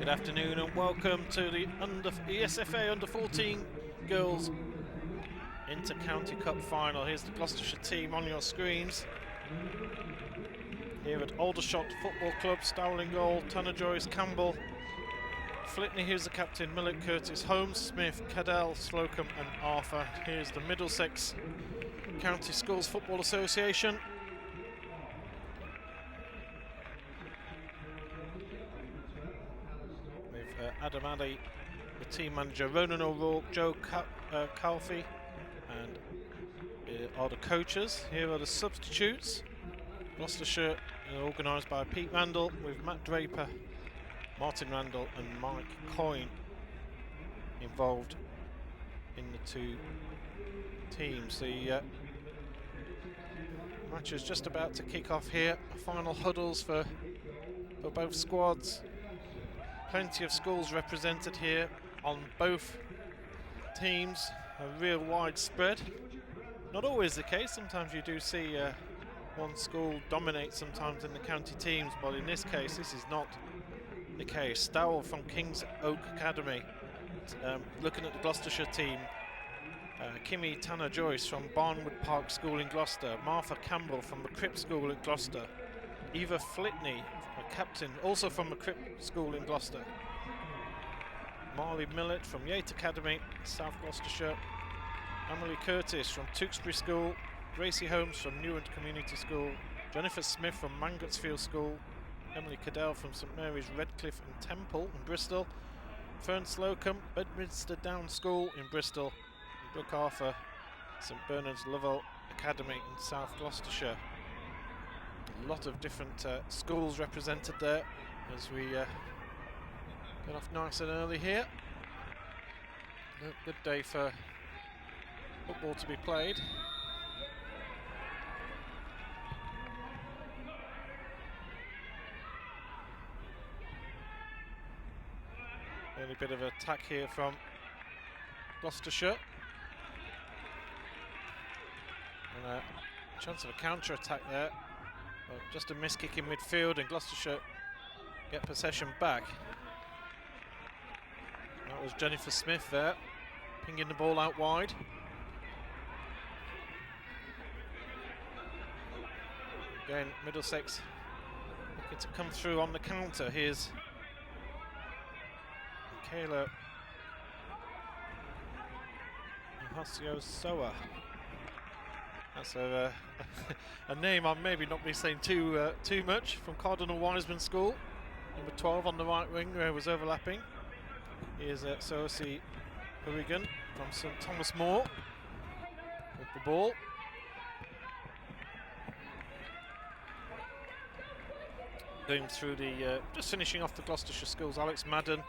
Good afternoon and welcome to the ESFA Under-14 Girls Inter-County Cup Final. Here's the Gloucestershire team on your screens. Here at Aldershot Football Club, Stowell in goal, Tanner Joyce, Campbell, Flitney, here's the captain, Millett, Curtis, Holmes, Smith, Cadell, Slocum and Arthur. Here's the Middlesex County Schools Football Association. With Adam Addy, the team manager, Ronan O'Rourke, Joe Calfee, and are the coaches. Here are the substitutes. Gloucestershire organised by Pete Randall with Matt Draper, Martin Randall and Mike Coyne involved in the two teams. The match is just about to kick off here. Final huddles for both squads. Plenty of schools represented here on both teams. A real wide spread. Not always the case. Sometimes you do see one school dominate sometimes in the county teams, but in this case this is not the case. Stowell from King's Oak Academy. Looking at the Gloucestershire team, Kimmy Tanner Joyce from Barnwood Park School in Gloucester, Martha Campbell from the Crip School at Gloucester, Eva Flitney, a captain, also from the Crip School in Gloucester, Marley Millett from Yate Academy, South Gloucestershire, Emily Curtis from Tewkesbury School, Gracie Holmes from Newent Community School, Jennifer Smith from Mangotsfield School, Emily Cadell from St Mary's Redcliffe and Temple in Bristol, Fern Slocum, Bedminster Downs School in Bristol, and Brooke Arthur, St Bernard's Lovell Academy in South Gloucestershire. A lot of different schools represented there as we get off nice and early here. A good day for football to be played. Early bit of attack here from Gloucestershire. And a chance of a counter-attack there. Well, just a miss kick in midfield and Gloucestershire get possession back. That was Jennifer Smith there, pinging the ball out wide. Again, Middlesex looking to come through on the counter. Here's Michaela Hasio Soa. That's a name I'll maybe not be saying too much, from Cardinal Wiseman School. Number 12 on the right wing where it was overlapping. Here's Sosie Hurrigan from St Thomas More with the ball. Going through the, just finishing off the Gloucestershire schools, Alex Madden,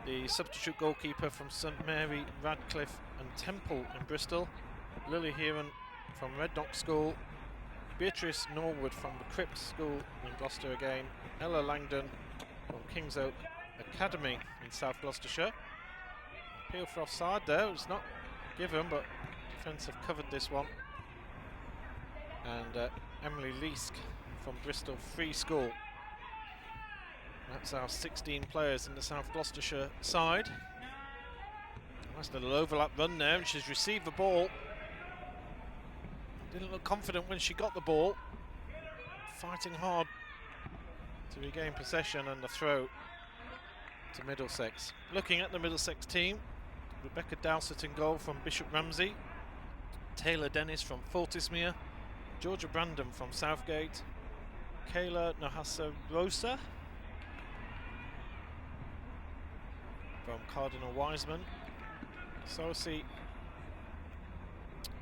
the substitute goalkeeper from St Mary, Radcliffe and Temple in Bristol, Lily Heron from Redknock School, Beatrice Norwood from the Crip School in Gloucester again, Ella Langdon from King's Oak Academy in South Gloucestershire. Appeal for offside there, it's not given, but defence have covered this one. And Emily Leask from Bristol Free School. That's our 16 players in the South Gloucestershire side. Nice little overlap run there, and she's received the ball. Didn't look confident when she got the ball. Fighting hard to regain possession, and the throw to Middlesex. Looking at the Middlesex team, Rebecca Dowsett in goal from Bishop Ramsey, Taylor Dennis from Fortismere, Georgia Brandon from Southgate, Kayla Nahasa Rosa from Cardinal Wiseman, Sosie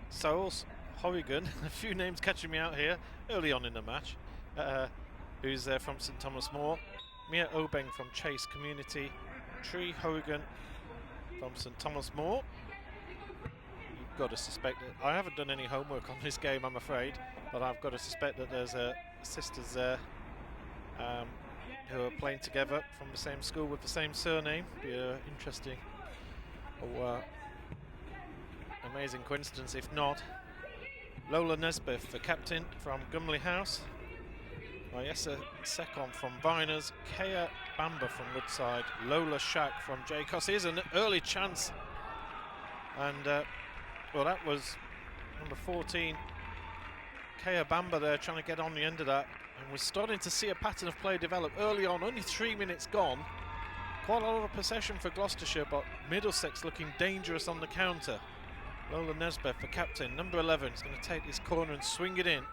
Souls Horrigan, a few names catching me out here early on in the match, who's there from St Thomas More, Mia Obeng from Chase Community, Tree Horrigan from St Thomas More. You've got to suspect that I haven't done any homework on this game, I'm afraid, but I've got to suspect that there's sisters there who are playing together from the same school with the same surname. Be an interesting or amazing coincidence if not. Lola Nesbitt, the captain from Gumley House, Second from Viners, Kea Bamba from Woodside, Lola Shack from Jacos. Here's an early chance, and well, that was number 14, Kea Bamba there trying to get on the end of that, and we're starting to see a pattern of play develop early on. Only 3 minutes gone, quite a lot of possession for Gloucestershire, but Middlesex looking dangerous on the counter. Lola Nesbeth, the captain, number 11, is going to take this corner and swing it in.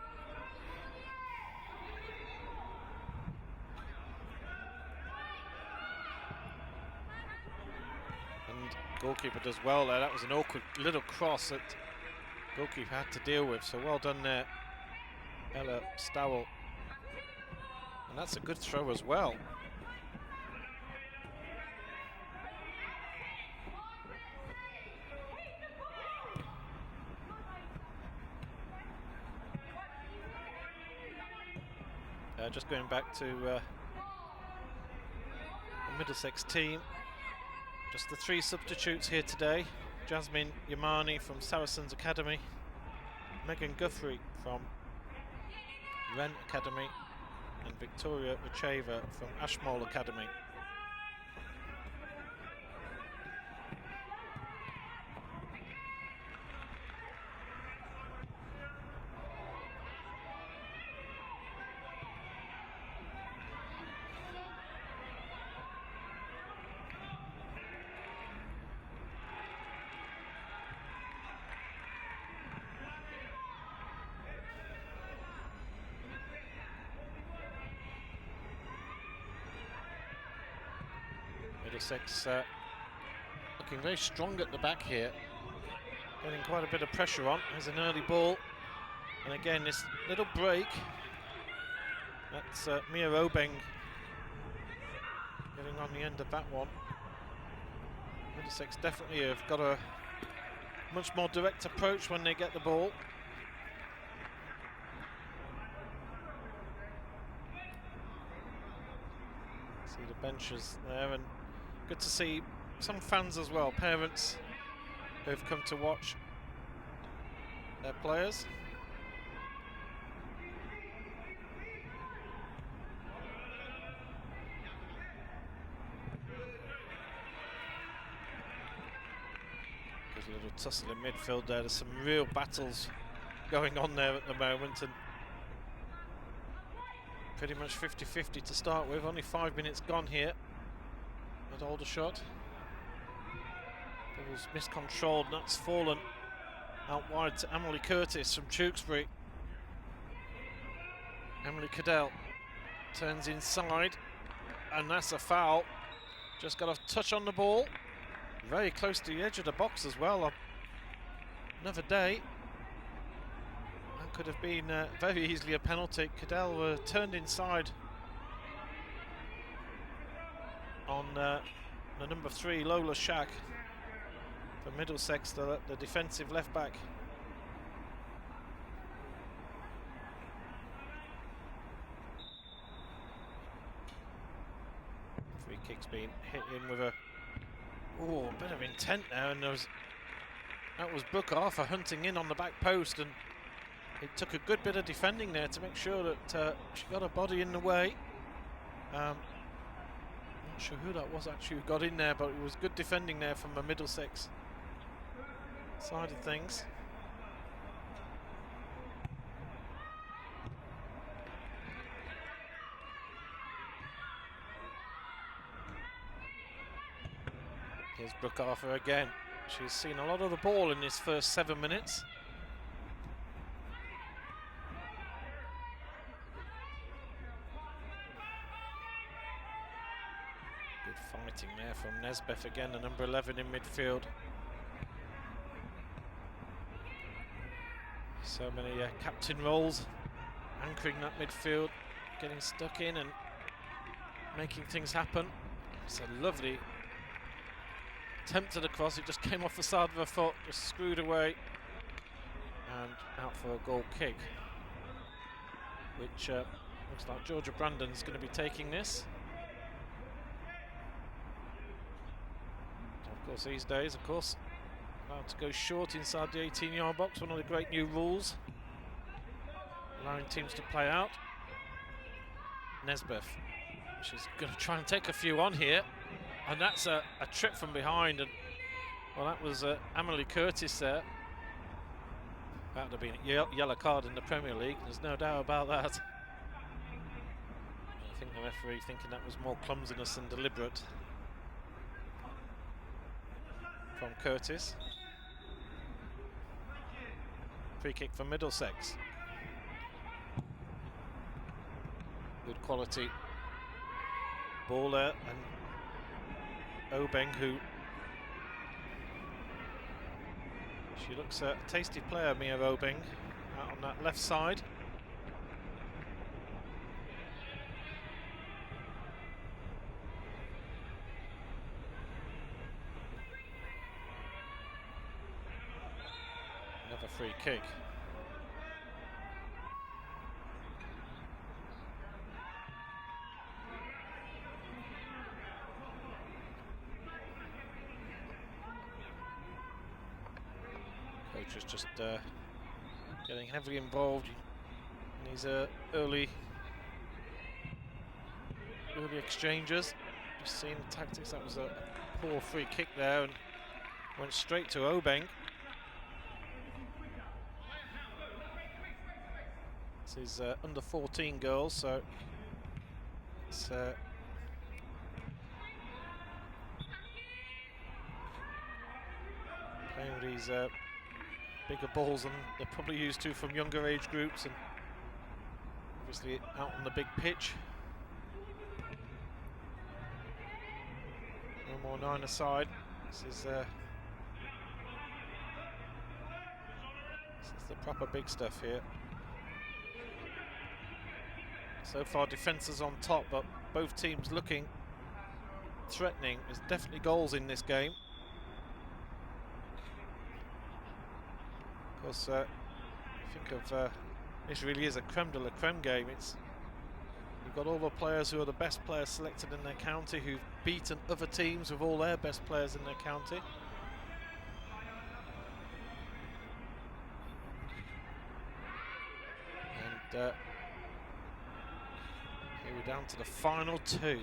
Goalkeeper does well there. That was an awkward little cross that goalkeeper had to deal with, so well done there, Ella Stowell. And that's a good throw as well. Just going back to the Middlesex team. Just the 3 substitutes here today. Jasmine Yamani from Saracens Academy, Megan Guthrie from Wren Academy, and Victoria Ucheva from Ashmole Academy. Middlesex looking very strong at the back here, getting quite a bit of pressure on. There's an early ball, and again this little break. That's Mia Obeng getting on the end of that one. Middlesex definitely have got a much more direct approach when they get the ball. See the benches there, and good to see some fans as well, parents who've come to watch their players. Good little tussle in midfield there. There's some real battles going on there at the moment, and pretty much 50-50 to start with. Only 5 minutes gone here at Aldershot. It was miscontrolled, and that's fallen out wide to Emily Curtis from Tewkesbury. Emily Cadell turns inside, and that's a foul. Just got a touch on the ball, very close to the edge of the box as well. Another day. That could have been very easily a penalty. Cadell turned inside on the number 3, Lola Shack, for Middlesex, the defensive left back. Free kick's been hit in with a bit of intent there, and that was Brooke Arthur hunting in on the back post, and it took a good bit of defending there to make sure that she got her body in the way. Not sure who that was actually who got in there, but it was good defending there from the Middlesex side of things. Here's Brooke Arthur again. She's seen a lot of the ball in this first 7 minutes. Fighting there from Nesbeth again, the number 11 in midfield. So many captain roles, anchoring that midfield, getting stuck in and making things happen. It's a lovely attempt at a cross. It just came off the side of her foot, just screwed away, and out for a goal kick, which looks like Georgia Brandon's going to be taking this. Of course, these days, allowed to go short inside the 18-yard box, one of the great new rules, allowing teams to play out. Nesbitt. She's going to try and take a few on here. And that's a trip from behind. And well, that was Emily Curtis there. That would have been a yellow card in the Premier League. There's no doubt about that. I think the referee thinking that was more clumsiness than deliberate from Curtis. Free kick for Middlesex. Good quality ball there, and Obeng, who she looks a tasty player, Mia Obeng, out on that left side. Another free kick. Coach is just getting heavily involved in these early exchanges. Just seeing the tactics. That was a poor free kick there and went straight to Obeng. This is under 14 girls, so it's playing with these bigger balls than they're probably used to from younger age groups, and obviously out on the big pitch. No more 9 aside. This is the proper big stuff here. So far, defence is on top, but both teams looking threatening. There's definitely goals in this game. Of course, you think of this really is a creme de la creme game. You've got all the players who are the best players selected in their county, who've beaten other teams with all their best players in their county. And here we're down to the final 2.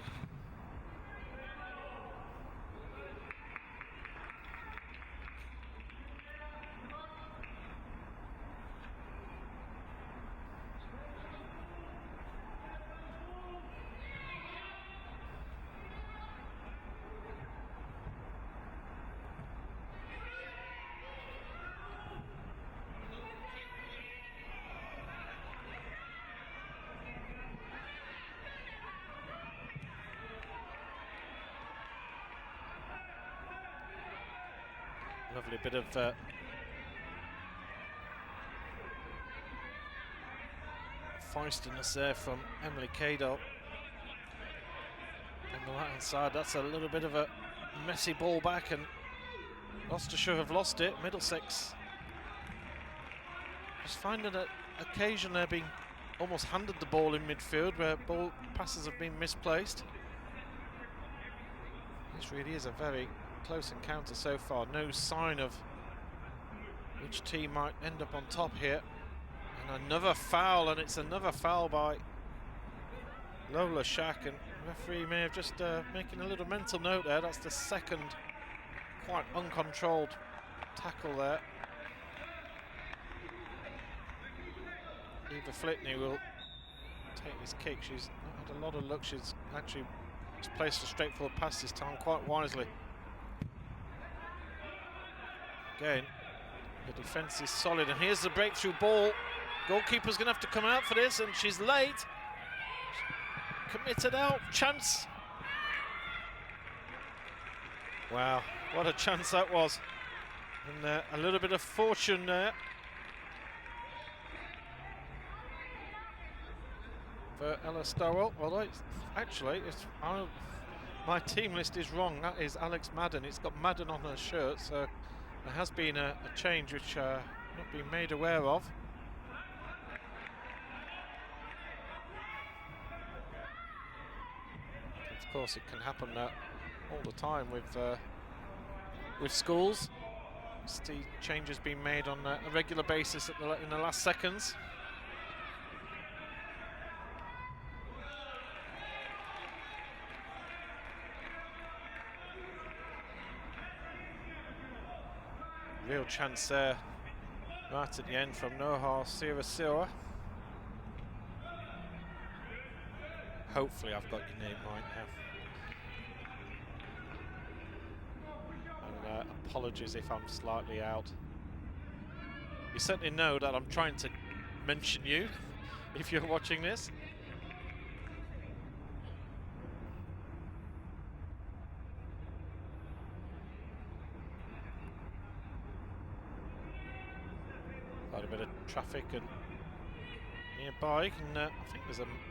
Lovely bit of feistiness there from Emily Cadell. On the right hand side, that's a little bit of a messy ball back, and Gloucestershire have lost it. Middlesex just finding an occasion there being almost handed the ball in midfield where ball passes have been misplaced. This really is a very close encounter so far. No sign of which team might end up on top here. And another foul, and it's another foul by Lola Shack, and the referee may have just making a little mental note there. That's the second quite uncontrolled tackle there. Eva Flitney will take this kick. She's not had a lot of luck. She's actually just placed a straightforward pass this time quite wisely. Again, the defence is solid, and here's the breakthrough ball. Goalkeeper's going to have to come out for this, and she's late. Committed out, chance. Wow, what a chance that was. And a little bit of fortune there for Ella Stowell. Well, my team list is wrong. That is Alex Madden. It's got Madden on her shirt, so there has been a change which not been made aware of. Of course, it can happen all the time with schools. The changes being made on a regular basis in the last seconds. real chance there right at the end from Noha Sirasira. Hopefully I've got your name right now. And apologies if I'm slightly out. You certainly know that I'm trying to mention you if you're watching this. Quite a bit of traffic and nearby, and I think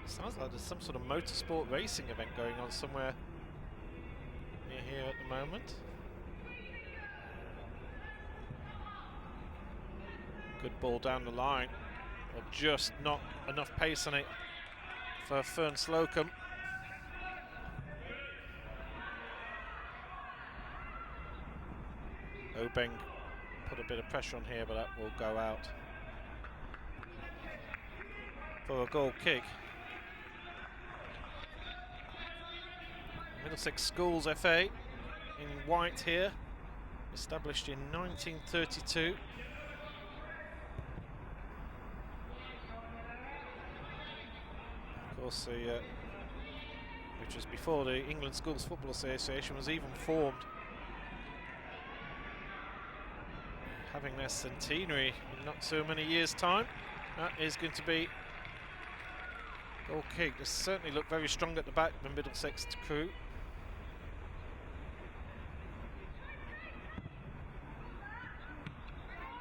sounds like there's some sort of motorsport racing event going on somewhere near here at the moment. Good ball down the line, but just not enough pace on it for Fern Slocum. Obeng put a bit of pressure on here, but that will go out for a goal kick. Middlesex Schools FA in white here, established in 1932. Of course, which was before the England Schools Football Association was even formed. Having their centenary in not so many years' time. That is going to be goal kick. They certainly look very strong at the back, the Middlesex crew.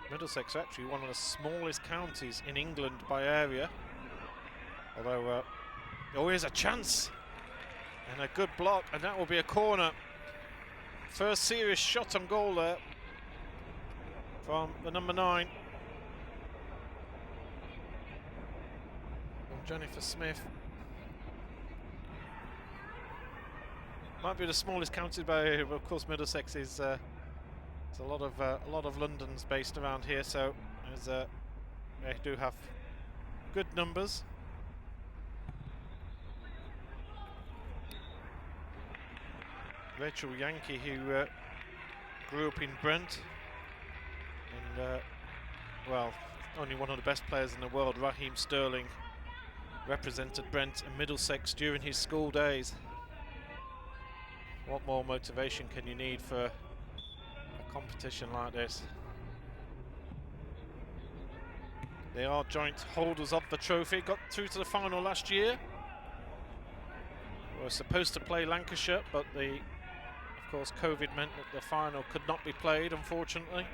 Middlesex are actually one of the smallest counties in England by area. Although always a chance and a good block, and that will be a corner. First serious shot on goal there from the number 9. From Jennifer Smith. Might be the smallest county by area, but of course Middlesex is there's a lot of Londons based around here, so they do have good numbers. Rachel Yankee, who grew up in Brent, and well, only one of the best players in the world, Raheem Sterling, represented Brent and Middlesex during his school days. What more motivation can you need for a competition like this? They are joint holders of the trophy, got through to the final last year. Were supposed to play Lancashire, but of course COVID meant that the final could not be played, unfortunately.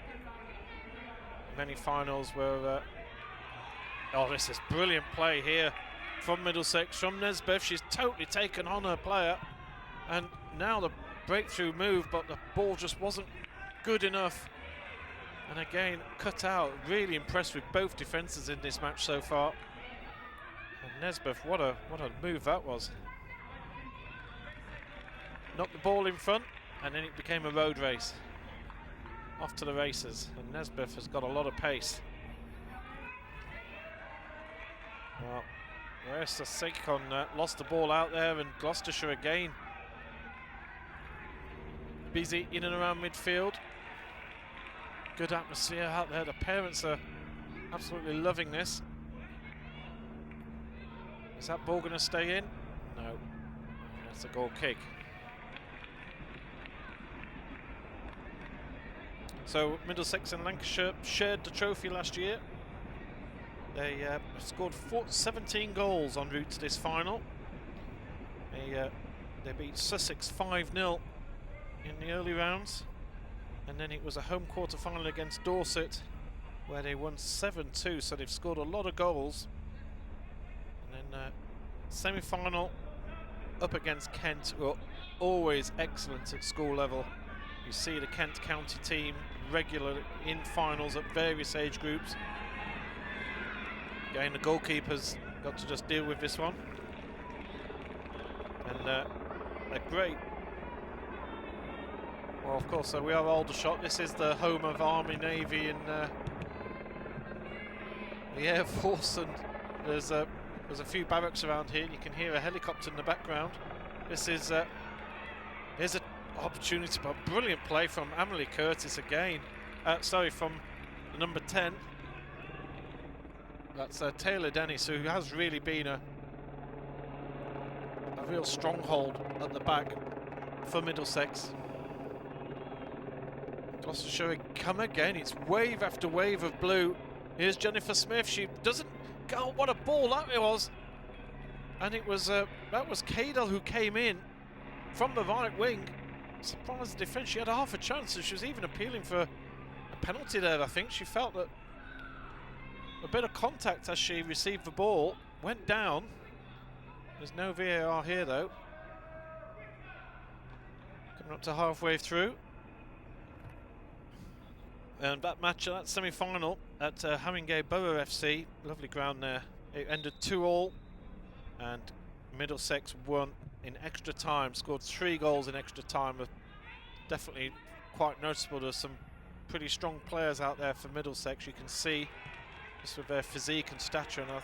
Many finals were oh, this is brilliant play here from Middlesex, from Nesbeth. She's totally taken on her player, and now the breakthrough move, but the ball just wasn't good enough, and again cut out. Really impressed with both defences in this match so far. And Nesbeth, what a move that was. Knocked the ball in front, and then it became a road race. Off to the races, and Nesbeth has got a lot of pace. Well, Larissa Sekon lost the ball out there, and Gloucestershire again busy in and around midfield. Good atmosphere out there. The parents are absolutely loving this. Is that ball going to stay in? No. That's a goal kick. So Middlesex and Lancashire shared the trophy last year. They scored 17 goals en route to this final. They beat Sussex 5-0 in the early rounds, and then it was a home quarter final against Dorset where they won 7-2, so they've scored a lot of goals. And then semi-final up against Kent, who are always excellent at school level. You see the Kent County team regularly in finals at various age groups. Again, the goalkeeper's got to just deal with this one. And a great... Well, of course, we are Aldershot. This is the home of Army, Navy, and the Air Force, and there's a few barracks around here. You can hear a helicopter in the background. This is here's an opportunity, but brilliant play from Emily Curtis again. sorry, from the number 10. That's Taylor Dennis, who has really been a real stronghold at the back for Middlesex. Gloucestershire come again. It's wave after wave of blue. Here's Jennifer Smith. She doesn't... Oh, what a ball that was! And it was that was Cadell who came in from the right wing. Surprised the defence. She had half a chance, and she was even appealing for a penalty there. I think she felt that a bit of contact as she received the ball went down. There's no VAR here though. Coming up to halfway through. And that match, that semi-final at Haringey Borough FC, lovely ground there. It ended 2-2, and Middlesex won in extra time, scored 3 goals in extra time. Definitely quite noticeable. There's some pretty strong players out there for Middlesex. You can see just with their physique and stature, and I'm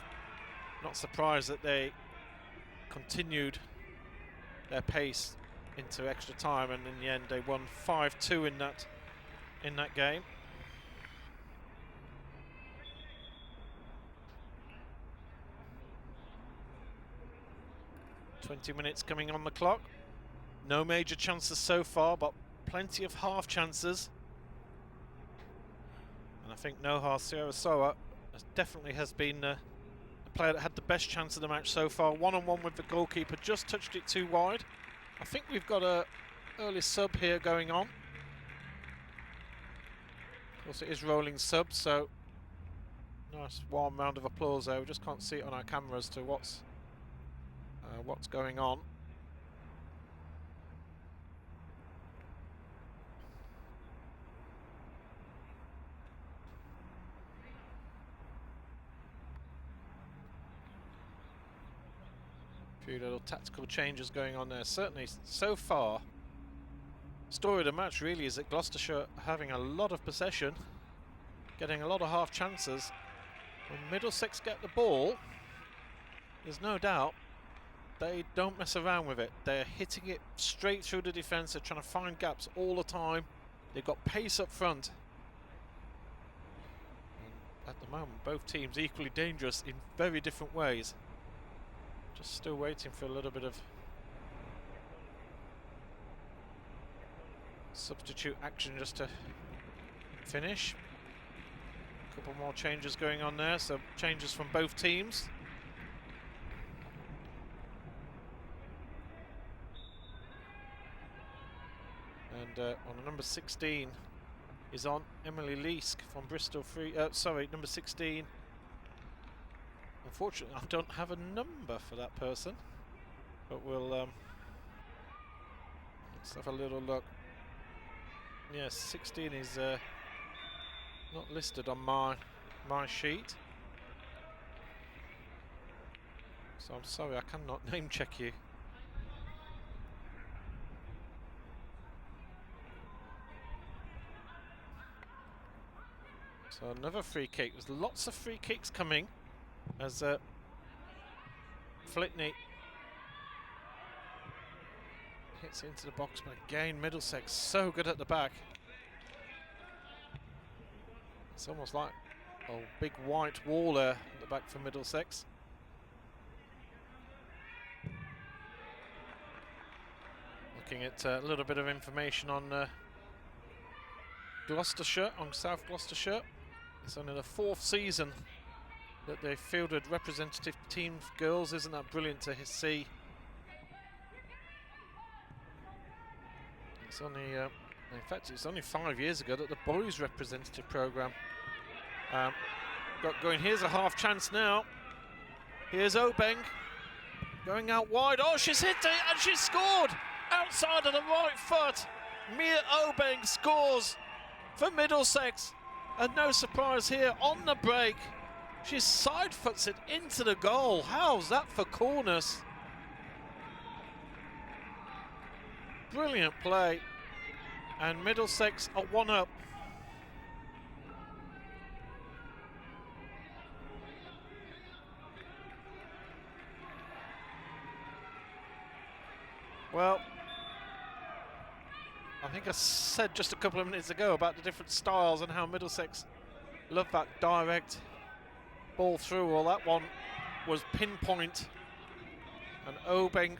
not surprised that they continued their pace into extra time, and in the end they won 5-2 in that game. "20 minutes coming on the clock. No major chances so far, but plenty of half chances. And I think Noha Sierra definitely has been the player that had the best chance of the match so far. One-on-one with the goalkeeper, just touched it too wide. I think we've got a early sub here going on. Of course, it is rolling sub, so nice warm round of applause there. We just can't see it on our camera as to what's going on. A few little tactical changes going on there. Certainly, so far, story of the match really is that Gloucestershire having a lot of possession, getting a lot of half chances. When Middlesex get the ball, there's no doubt they don't mess around with it. They're hitting it straight through the defence. They're trying to find gaps all the time. They've got pace up front. And at the moment, both teams equally dangerous in very different ways. Just still waiting for a little bit of substitute action just to finish. A couple more changes going on there, so changes from both teams. And on the number 16 is on Emily Leask from Bristol Free. Sorry, number 16. Unfortunately, I don't have a number for that person, but we'll let's have a little look. Yes, 16 is not listed on my sheet, so I'm sorry, I cannot name check you. So another free kick. There's lots of free kicks coming as Flitney hits into the box, but again Middlesex so good at the back. It's almost like a big white wall there at the back for Middlesex. Looking at a little bit of information on Gloucestershire, on South Gloucestershire. It's only the 4th season that they fielded representative team girls. Isn't that brilliant to see? It's only, in fact, it's only 5 years ago that the boys representative programme got going. Here's a half chance now. Here's Obeng going out wide. Oh, she's hit it and she's scored outside of the right foot. Mia Obeng scores for Middlesex. And no surprise here on the break. She side foots it into the goal. How's that for corners? Brilliant play. And Middlesex are 1-up. Well, I think I said just a couple of minutes ago about the different styles and how Middlesex love that direct ball through. Well, that one was pinpoint, and Obeng,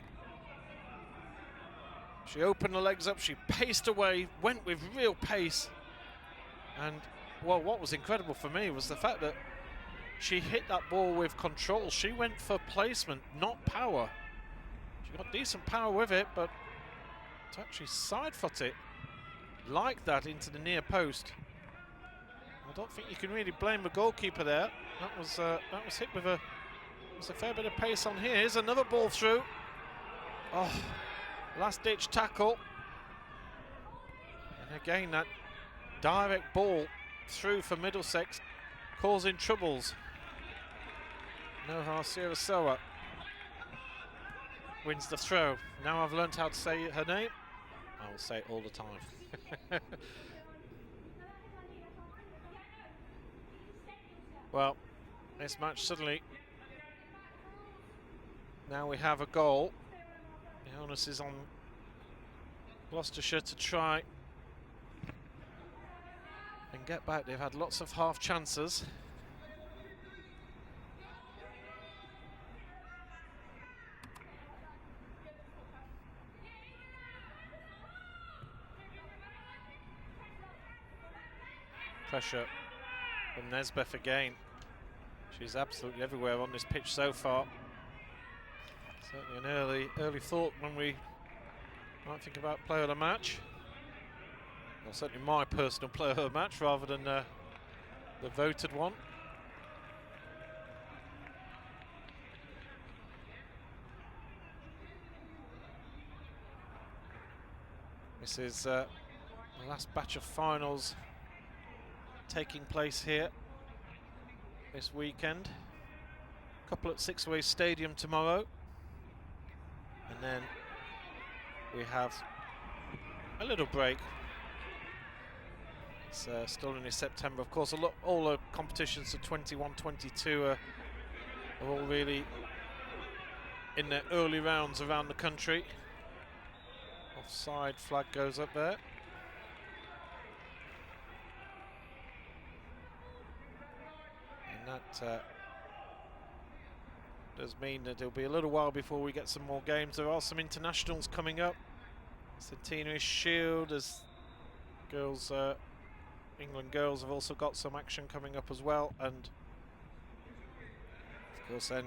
she opened the legs up, she paced away, went with real pace, and well, what was incredible for me was the fact that she hit that ball with control. She went for placement, not power. She got decent power with it, but to actually side foot it like that into the near post, I don't think you can really blame the goalkeeper there. That was hit with a fair bit of pace on here. Here's another ball through. Oh, last ditch tackle. And again, that direct ball through for Middlesex, causing troubles. Noha Sirasoa wins the throw. Now I've learned how to say her name. I will say it all the time. Well, this match suddenly, now we have a goal. The onus is on Gloucestershire to try and get back. They've had lots of half chances. Pressure from Nesbeth again. She's absolutely everywhere on this pitch so far. Certainly an early thought when we might think about player of the match. Well, certainly my personal player of the match rather than the voted one. This is the last batch of finals taking place here this weekend. A couple at Sixways Stadium tomorrow, and then we have a little break. It's still in September, of course. All the competitions for 21-22 are all really in their early rounds around the country. Offside flag goes up there. That does mean that it'll be a little while before we get some more games. There are some internationals coming up. Centenary Shield, as girls, England girls have also got some action coming up as well. And of course, then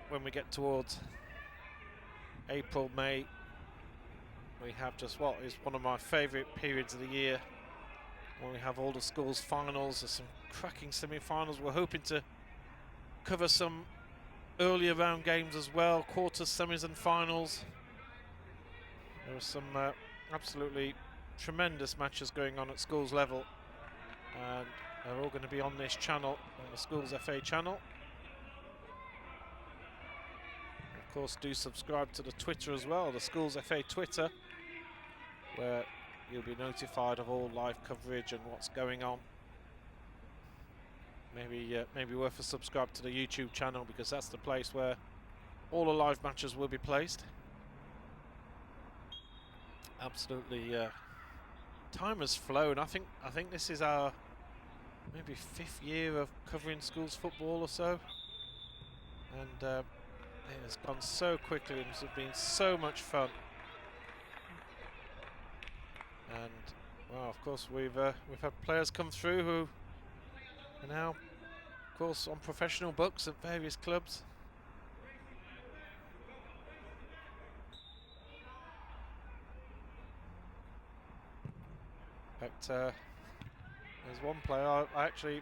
when we get towards April, May, we have just what is one of my favourite periods of the year, when we have all the schools finals. There's some cracking semi-finals. We're hoping to cover some earlier round games as well, quarters, semis and finals. There are some absolutely tremendous matches going on at schools level, and they're all going to be on this channel, on the Schools FA channel. And of course, do subscribe to the Twitter as well, the Schools FA Twitter, where you'll be notified of all live coverage and what's going on. Maybe worth a subscribe to the YouTube channel, because that's the place where all the live matches will be placed. Absolutely, time has flown. I think this is our maybe 5th year of covering schools football or so, and it has gone so quickly and it's been so much fun. And well, of course, we've had players come through who are now, of course, on professional books at various clubs. But there's one player I actually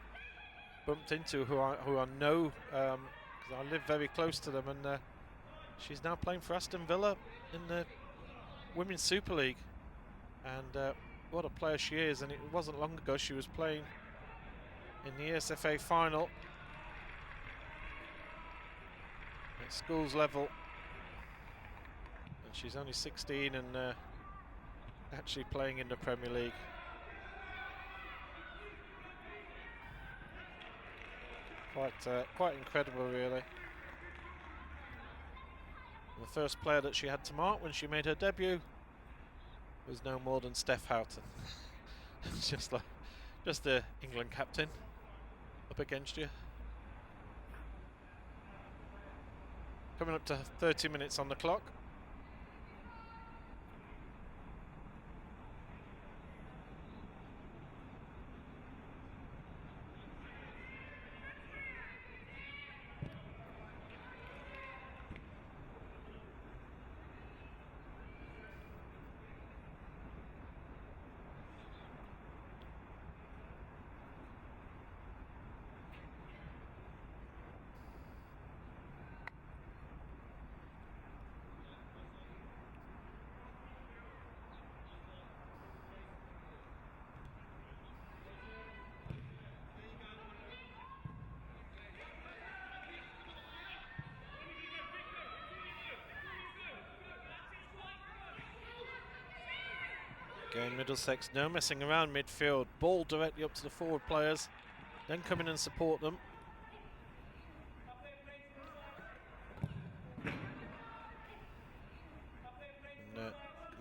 bumped into who I know, because I live very close to them, and she's now playing for Aston Villa in the Women's Super League. And what a player she is, and it wasn't long ago she was playing in the ESFA final at schools level, and she's only 16 and actually playing in the Premier League. Quite incredible, really. The first player that she had to mark when she made her debut was no more than Steph Houghton. just the England captain up against you. Coming up to 30 minutes on the clock. Again, Middlesex, no messing around midfield. Ball directly up to the forward players. Then come in and support them. And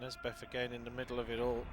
Nesbeth again in the middle of it all.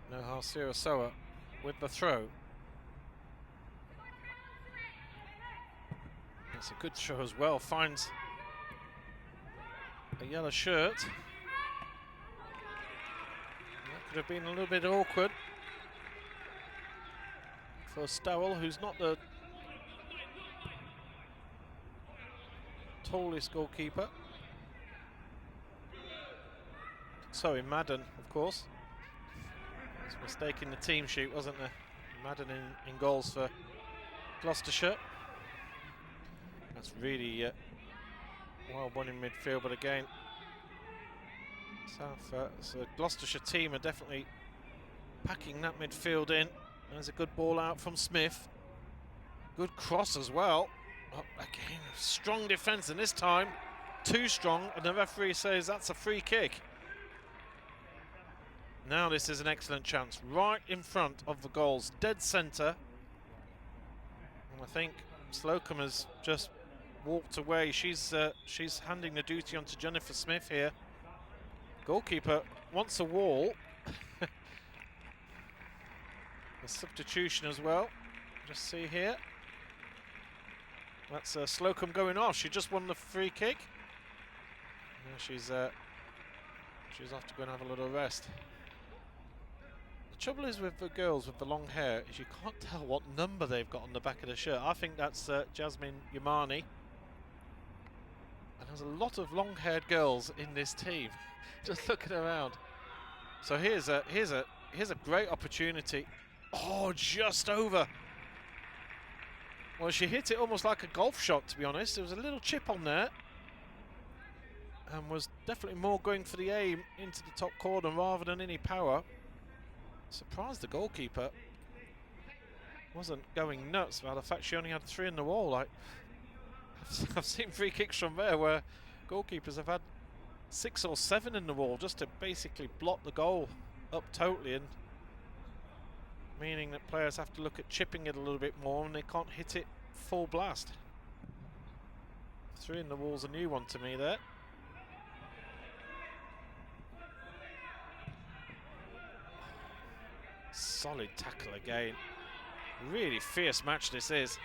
No Halsira Soa with the throw. That's a good throw as well. Finds a yellow shirt. That could have been a little bit awkward for Stowell, who's not the tallest goalkeeper. Sorry, Madden, of course. It's a mistake in the team sheet, wasn't there? Madden in goals for Gloucestershire. That's really well won in midfield, but again, so Gloucestershire team are definitely packing that midfield in. There's a good ball out from Smith. Good cross as well. Oh, again, strong defence, and this time too strong, and the referee says that's a free kick. Now this is an excellent chance, right in front of the goals, dead centre. And I think Slocum has just walked away. She's handing the duty on to Jennifer Smith here. Goalkeeper wants a wall. A substitution as well. Just see here. That's Slocum going off. She just won the free kick. Now she's off to go and have a little rest. The trouble is with the girls with the long hair is you can't tell what number they've got on the back of the shirt. I think that's Jasmine Yamani. And there's a lot of long-haired girls in this team. Just looking around. So here's a great opportunity. Oh, just over. Well, she hit it almost like a golf shot, to be honest. There was a little chip on there. And was definitely more going for the aim into the top corner rather than any power. Surprised the goalkeeper wasn't going nuts about the fact she only had 3 in the wall. Like, I've seen free kicks from there where goalkeepers have had 6 or 7 in the wall just to basically block the goal up totally, and meaning that players have to look at chipping it a little bit more and they can't hit it full blast. Threw in the walls a new one to me there. Solid tackle again. Really fierce match this is.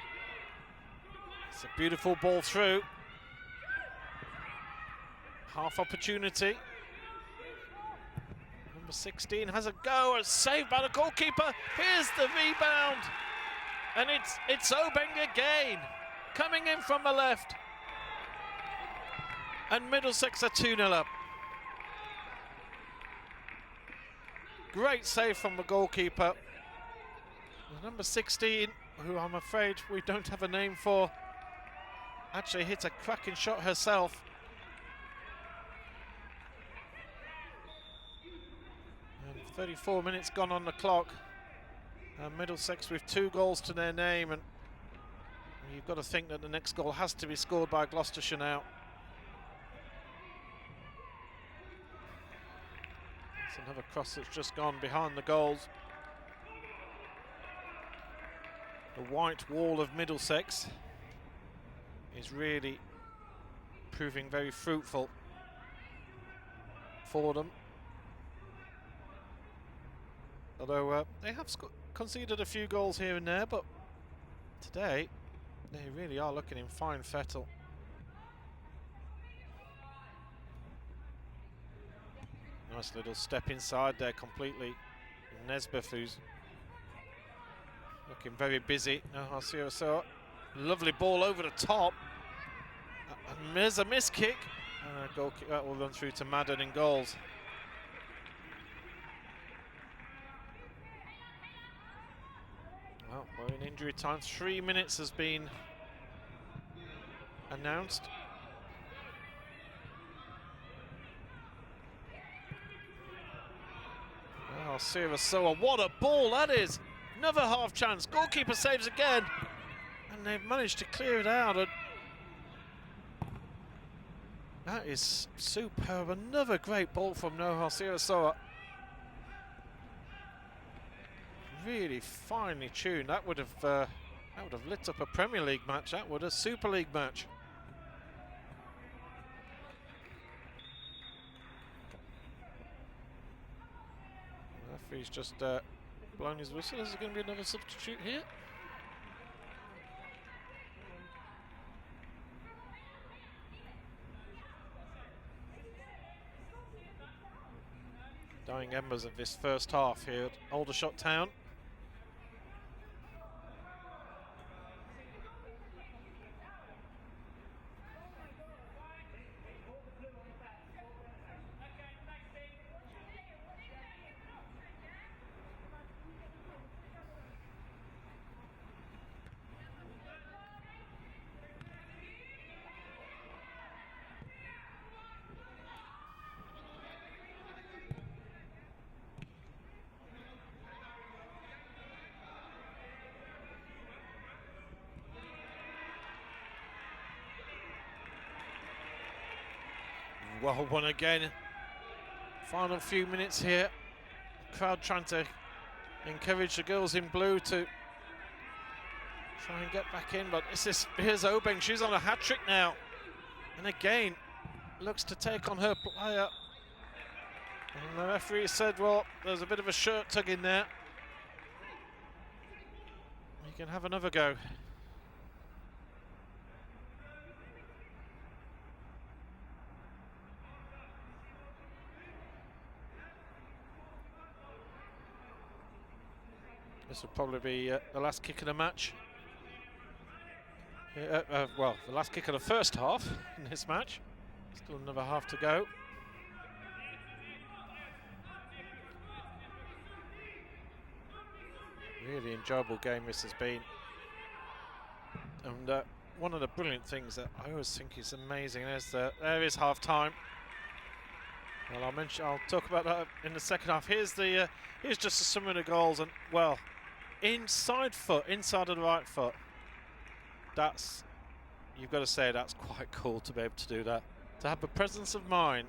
It's a beautiful ball through. Half opportunity. Number 16 has a go, and saved by the goalkeeper. Here's the rebound. And it's Obeng again, coming in from the left. And Middlesex are 2-0 up. Great save from the goalkeeper. Number 16, who I'm afraid we don't have a name for, actually hit a cracking shot herself. And 34 minutes gone on the clock. And Middlesex with 2 goals to their name, and you've got to think that the next goal has to be scored by Gloucestershire now. It's another cross that's just gone behind the goals. The white wall of Middlesex is really proving very fruitful for them. Although they have conceded a few goals here and there, but today they really are looking in fine fettle. Nice little step inside there completely. Nesbitt, who's looking very busy. So lovely ball over the top. And there's a miss kick. And a goal kick that will run through to Madden in goals. Well, we're in injury time. 3 minutes has been announced. Oh, Soa, what a ball that is! Another half chance. Goalkeeper saves again, and they've managed to clear it out. And that is superb. Another great ball from Noha Soa. Really finely tuned. That would have lit up a Premier League match. That would a Super League match. The referee's just blown his whistle. Is there going to be another substitute here? Dying embers of this first half here at Aldershot Town. Well won again. Final few minutes here. Crowd trying to encourage the girls in blue to try and get back in, but here's Obeng. She's on a hat-trick now, and again looks to take on her player. And the referee said, well, there's a bit of a shirt tug in there. You can have another go. This will probably be the last kick of the match. Well, the last kick of the first half in this match. Still another half to go. Really enjoyable game this has been. And one of the brilliant things that I always think is amazing is there is half time. Well, I'll talk about that in the second half. Here's just a sum of the goals, and well, inside of the right foot. You've got to say that's quite cool to be able to do that. To have the presence of mind.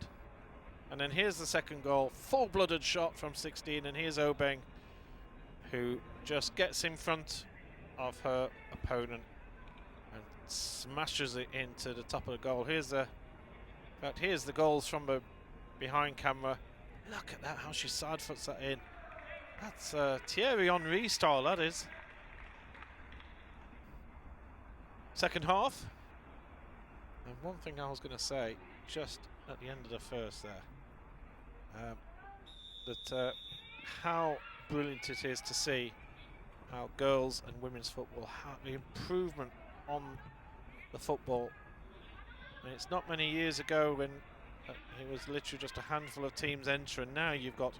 And then here's the second goal, full-blooded shot from 16, and here's Obeng, who just gets in front of her opponent and smashes it into the top of the goal. Here's the, in fact, here's the goals from the behind camera. Look at that, how she side foots that in. That's Thierry Henry style, that is. Second half. And one thing I was going to say, just at the end of the first there, that how brilliant it is to see how girls and women's football, how the improvement on the football. And it's not many years ago when it was literally just a handful of teams enter, and now you've got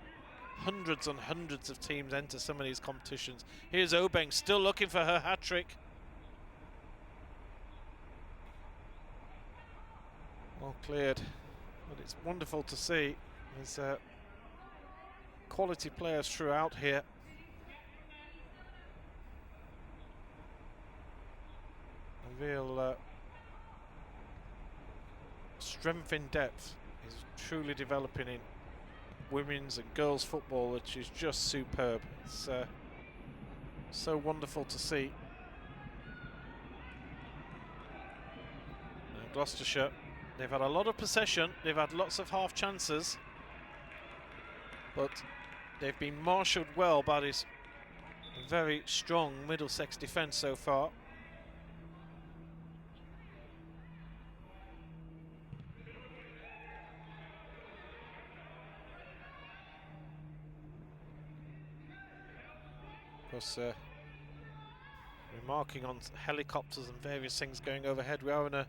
hundreds and hundreds of teams enter some of these competitions. Here's Obeng still looking for her hat-trick. Well cleared, but it's wonderful to see. There's quality players throughout here. A real strength in depth is truly developing in women's and girls football, which is just superb. It's so wonderful to see. Now Gloucestershire, they've had a lot of possession, they've had lots of half chances, but they've been marshalled well by this very strong Middlesex defence so far. Of course, remarking on helicopters and various things going overhead. We are in a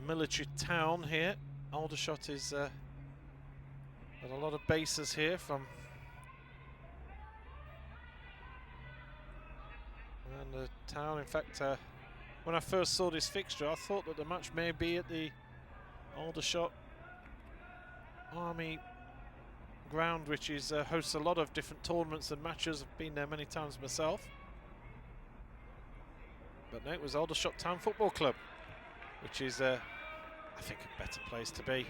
military town here. Aldershot is got a lot of bases here from, and the town. In fact, when I first saw this fixture, I thought that the match may be at the Aldershot Army ground, which is hosts a lot of different tournaments and matches. I've been there many times myself, but no, it was Aldershot Town Football Club, which is I think a better place to be.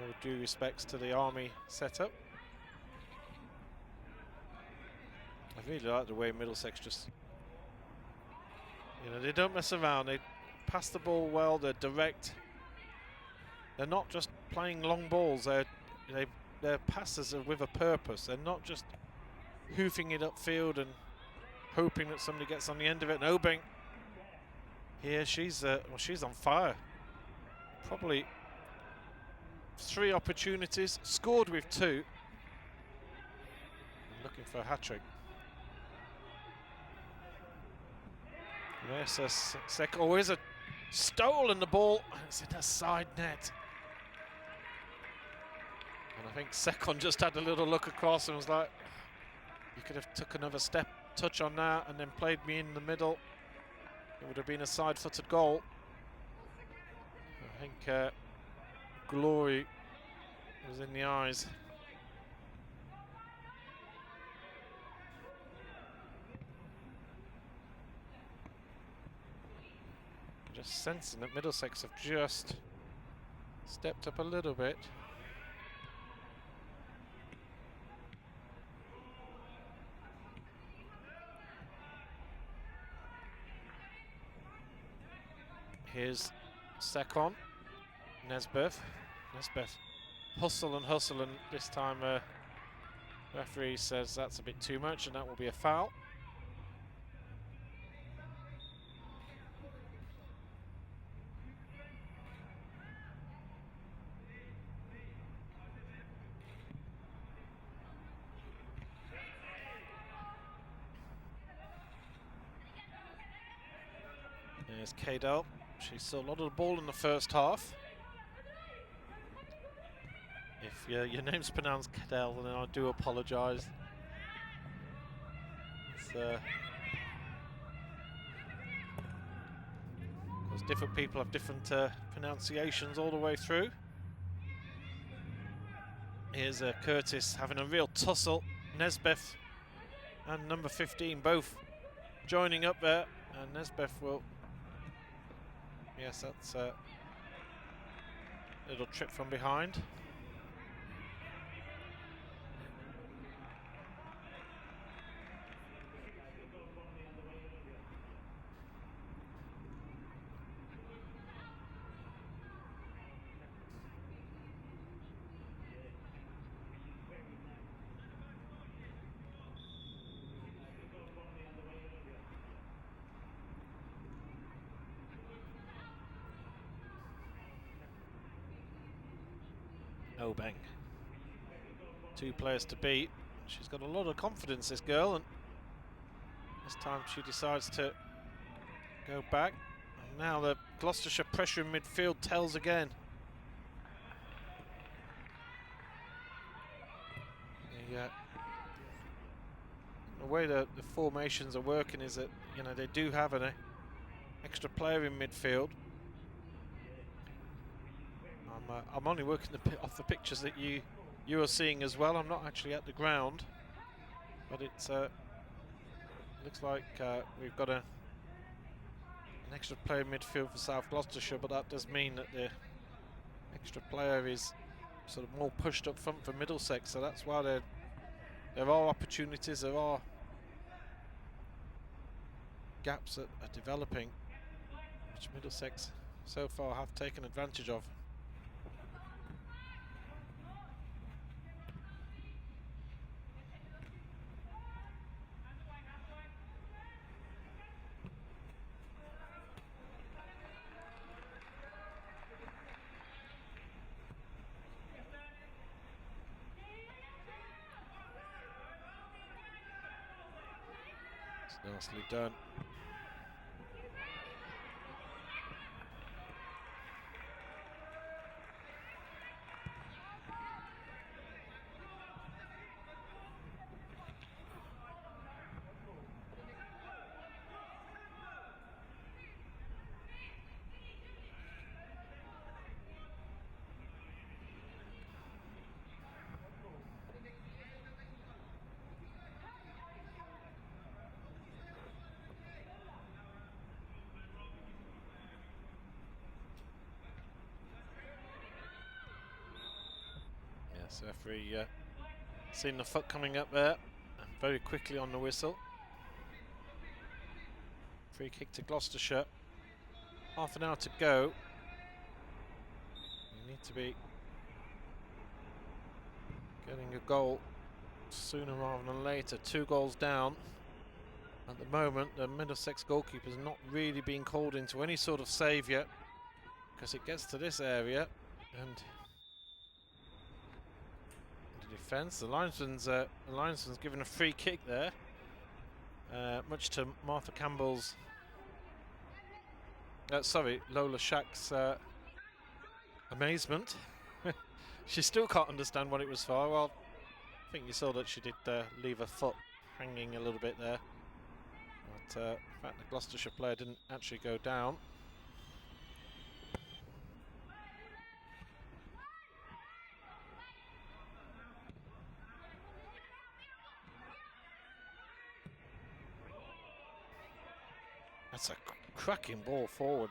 All due respects to the Army setup. I really like the way Middlesex just, you know, they don't mess around. They pass the ball well. They're direct. They're not just playing long balls. Their passes are with a purpose. They're not just hoofing it upfield and hoping that somebody gets on the end of it. And Obeng here, she's on fire. Probably 3 opportunities, scored with 2. Looking for a hat-trick. There's a oh, here's a stolen the ball. It's in a side net. And I think Sekon just had a little look across and was like, you could have took another touch on that and then played me in the middle. It would have been a side-footed goal. I think glory was in the eyes. Just sensing that Middlesex have just stepped up a little bit. Here's Sekon, Nesbeth, hustle and this time referee says that's a bit too much and that will be a foul. There's Cadell. She saw a lot of the ball in the first half. If your name's pronounced Cadell, then I do apologise. Because different people have different pronunciations all the way through. Here's Curtis having a real tussle. Nesbeth and number 15 both joining up there, and Nesbeth will. Yes, that's a little trip from behind. Obeng. 2 players to beat. She's got a lot of confidence, this girl, and this time she decides to go back. And now the Gloucestershire pressure in midfield tells again. The way the formations are working is that, you know, they do have an extra player in midfield. I'm only working off the pictures that you are seeing as well. I'm not actually at the ground, but it's looks like we've got an extra player in midfield for South Gloucestershire, but that does mean that the extra player is sort of more pushed up front for Middlesex, so that's why there are opportunities, there are gaps that are developing, which Middlesex so far have taken advantage of. It's nicely done. Yes, referee seen the foot coming up there, and very quickly on the whistle. Free kick to Gloucestershire. Half an hour to go. You need to be getting a goal sooner rather than later. 2 goals down. At the moment, the Middlesex goalkeeper's not really being called into any sort of save yet, because it gets to this area and the defence. The linesman's given a free kick there, much to Martha Campbell's, Lola Shack's amazement. She still can't understand what it was for. Well, I think you saw that she did leave her foot hanging a little bit there. But in fact, the Gloucestershire player didn't actually go down. That's a cracking ball forward.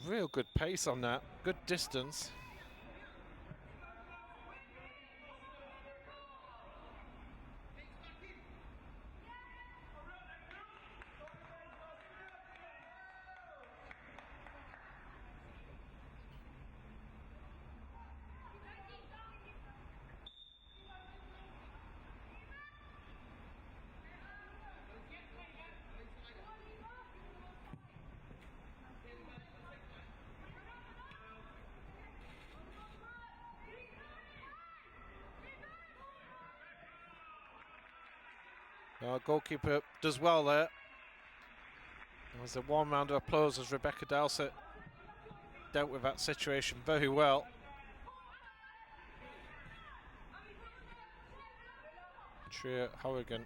Real good pace on that, good distance. Our goalkeeper does well there. There was a 1 round of applause as Rebecca Dowsett dealt with that situation very well. Tria Horrigan.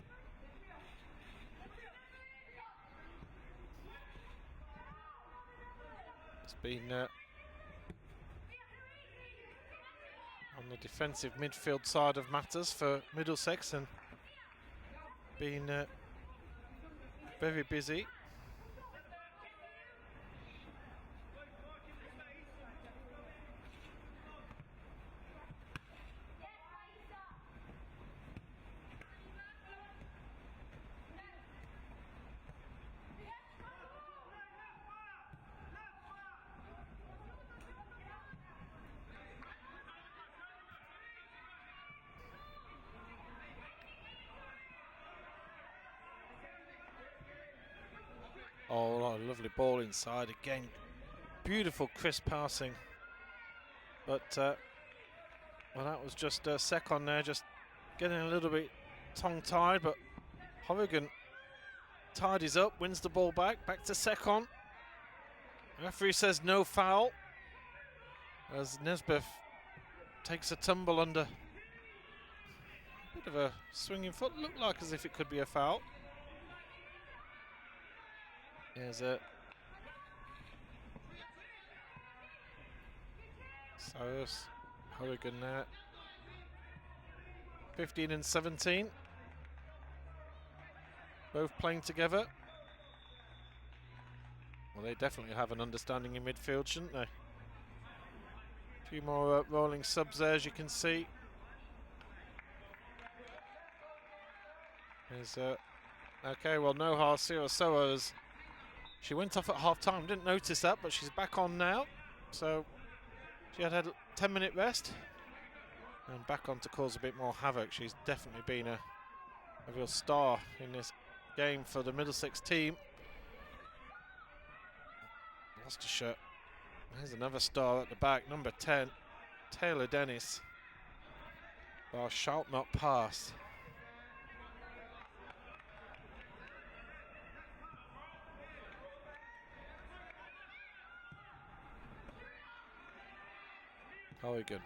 It's been on the defensive midfield side of matters for Middlesex and been very busy. Oh, a lovely ball inside again. Beautiful, crisp passing. But Well, that was just Sekon there, just getting a little bit tongue-tied, but Horrigan tidies up, wins the ball back to Sekon. Referee says no foul, as Nesbitt takes a tumble under a bit of a swinging foot. Looked like as if it could be a foul. There's a Cyrus Horrigan there. 15 and 17. Both playing together. Well, they definitely have an understanding in midfield, shouldn't they? A few more rolling subs there, as you can see. There's okay, well, Noha Sirasoa, she went off at half-time, didn't notice that, but she's back on now. So she had a 10-minute rest and back on to cause a bit more havoc. She's definitely been a real star in this game for the Middlesex team. Gloucestershire, there's another star at the back, number 10, Taylor Dennis. Thou shalt not pass. Horrigan.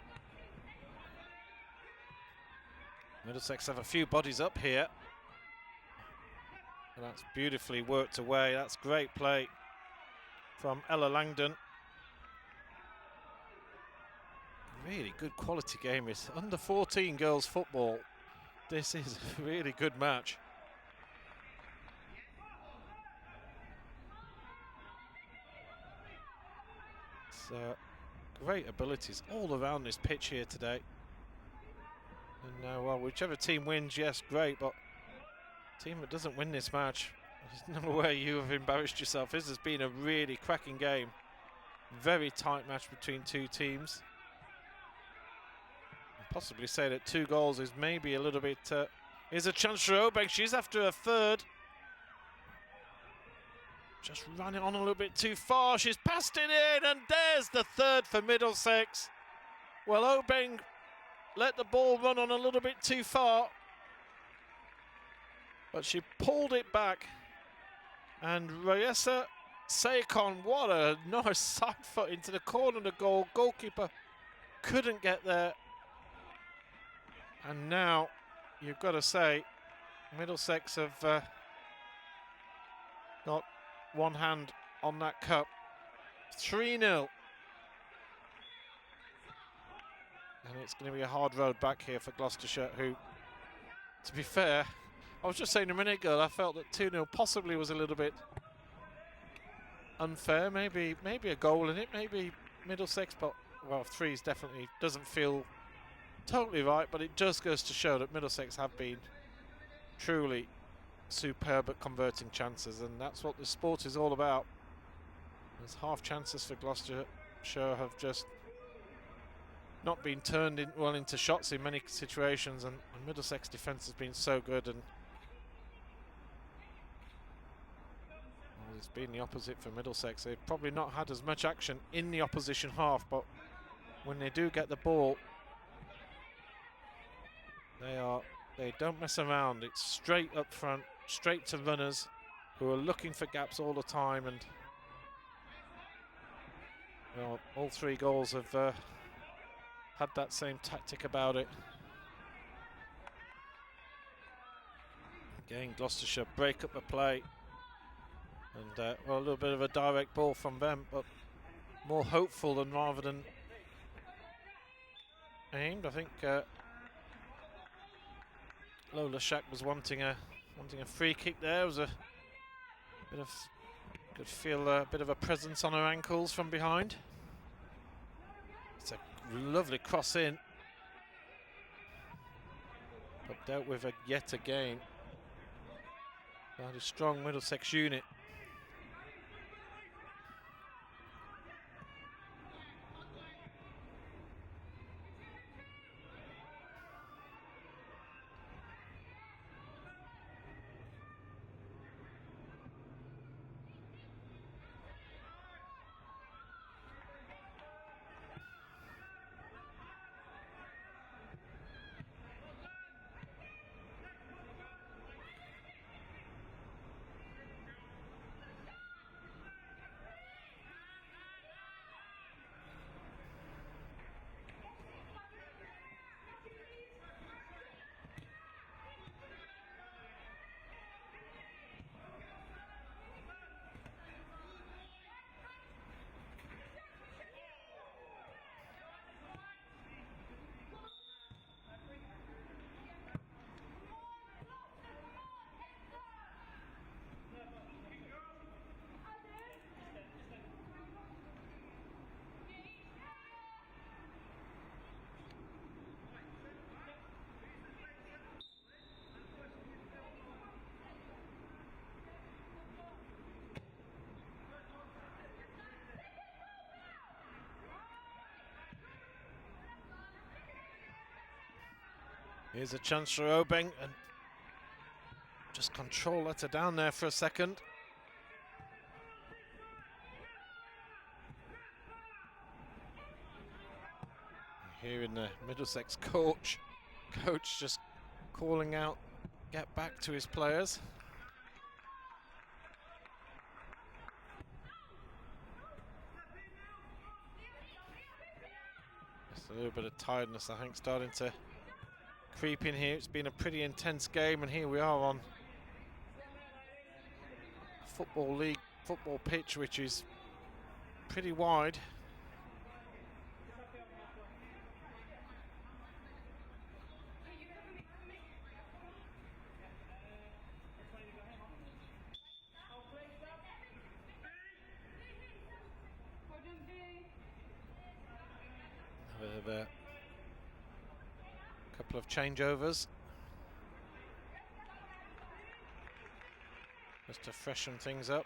Middlesex have a few bodies up here. And that's beautifully worked away. That's great play from Ella Langdon. Really good quality game. It's under 14 girls football. This is a really good match. It's great abilities all around this pitch here today. And well, whichever team wins, yes, great, but team that doesn't win this match, there's no way you have embarrassed yourself. This has been a really cracking game. Very tight match between two teams. I'd possibly say that 2 goals is maybe a little bit... Here's a chance for Obeng. She's after a third. Just ran it on a little bit too far. She's passed it in, and there's the third for Middlesex. Well, Obeng let the ball run on a little bit too far, but she pulled it back. And Rayessa Sekon, what a nice side foot into the corner of the goal. Goalkeeper couldn't get there. And now, you've got to say, Middlesex have got one hand on that cup. 3-0. And it's going to be a hard road back here for Gloucestershire, who, to be fair, I was just saying a minute ago, I felt that 2-0 possibly was a little bit unfair. Maybe a goal in it, maybe Middlesex, but, well, 3 is definitely doesn't feel totally right, but it just goes to show that Middlesex have been truly superb at converting chances, and that's what the sport is all about. There's half chances for Gloucestershire have just not been turned into shots in many situations, and Middlesex defence has been so good, and well, it's been the opposite for Middlesex. They've probably not had as much action in the opposition half, but when they do get the ball, they don't mess around. It's straight up front, straight to runners who are looking for gaps all the time, and well, all 3 goals have had that same tactic about it. Again, Gloucestershire break up the play, and well, a little bit of a direct ball from them, but more hopeful than rather than aimed. I think Lola Shack was wanting a free kick there. It was a bit of, could feel a bit of a presence on her ankles from behind. It's a lovely cross in, but dealt with yet again by a strong Middlesex unit. Here's a chance for Obeng, and just control let her down there for a second. Hearing the Middlesex coach just calling out, get back to his players. Just a little bit of tiredness, I think, starting to creep in here. It's been a pretty intense game, and here we are on a football league, football pitch, which is pretty wide. With a couple of changeovers just to freshen things up.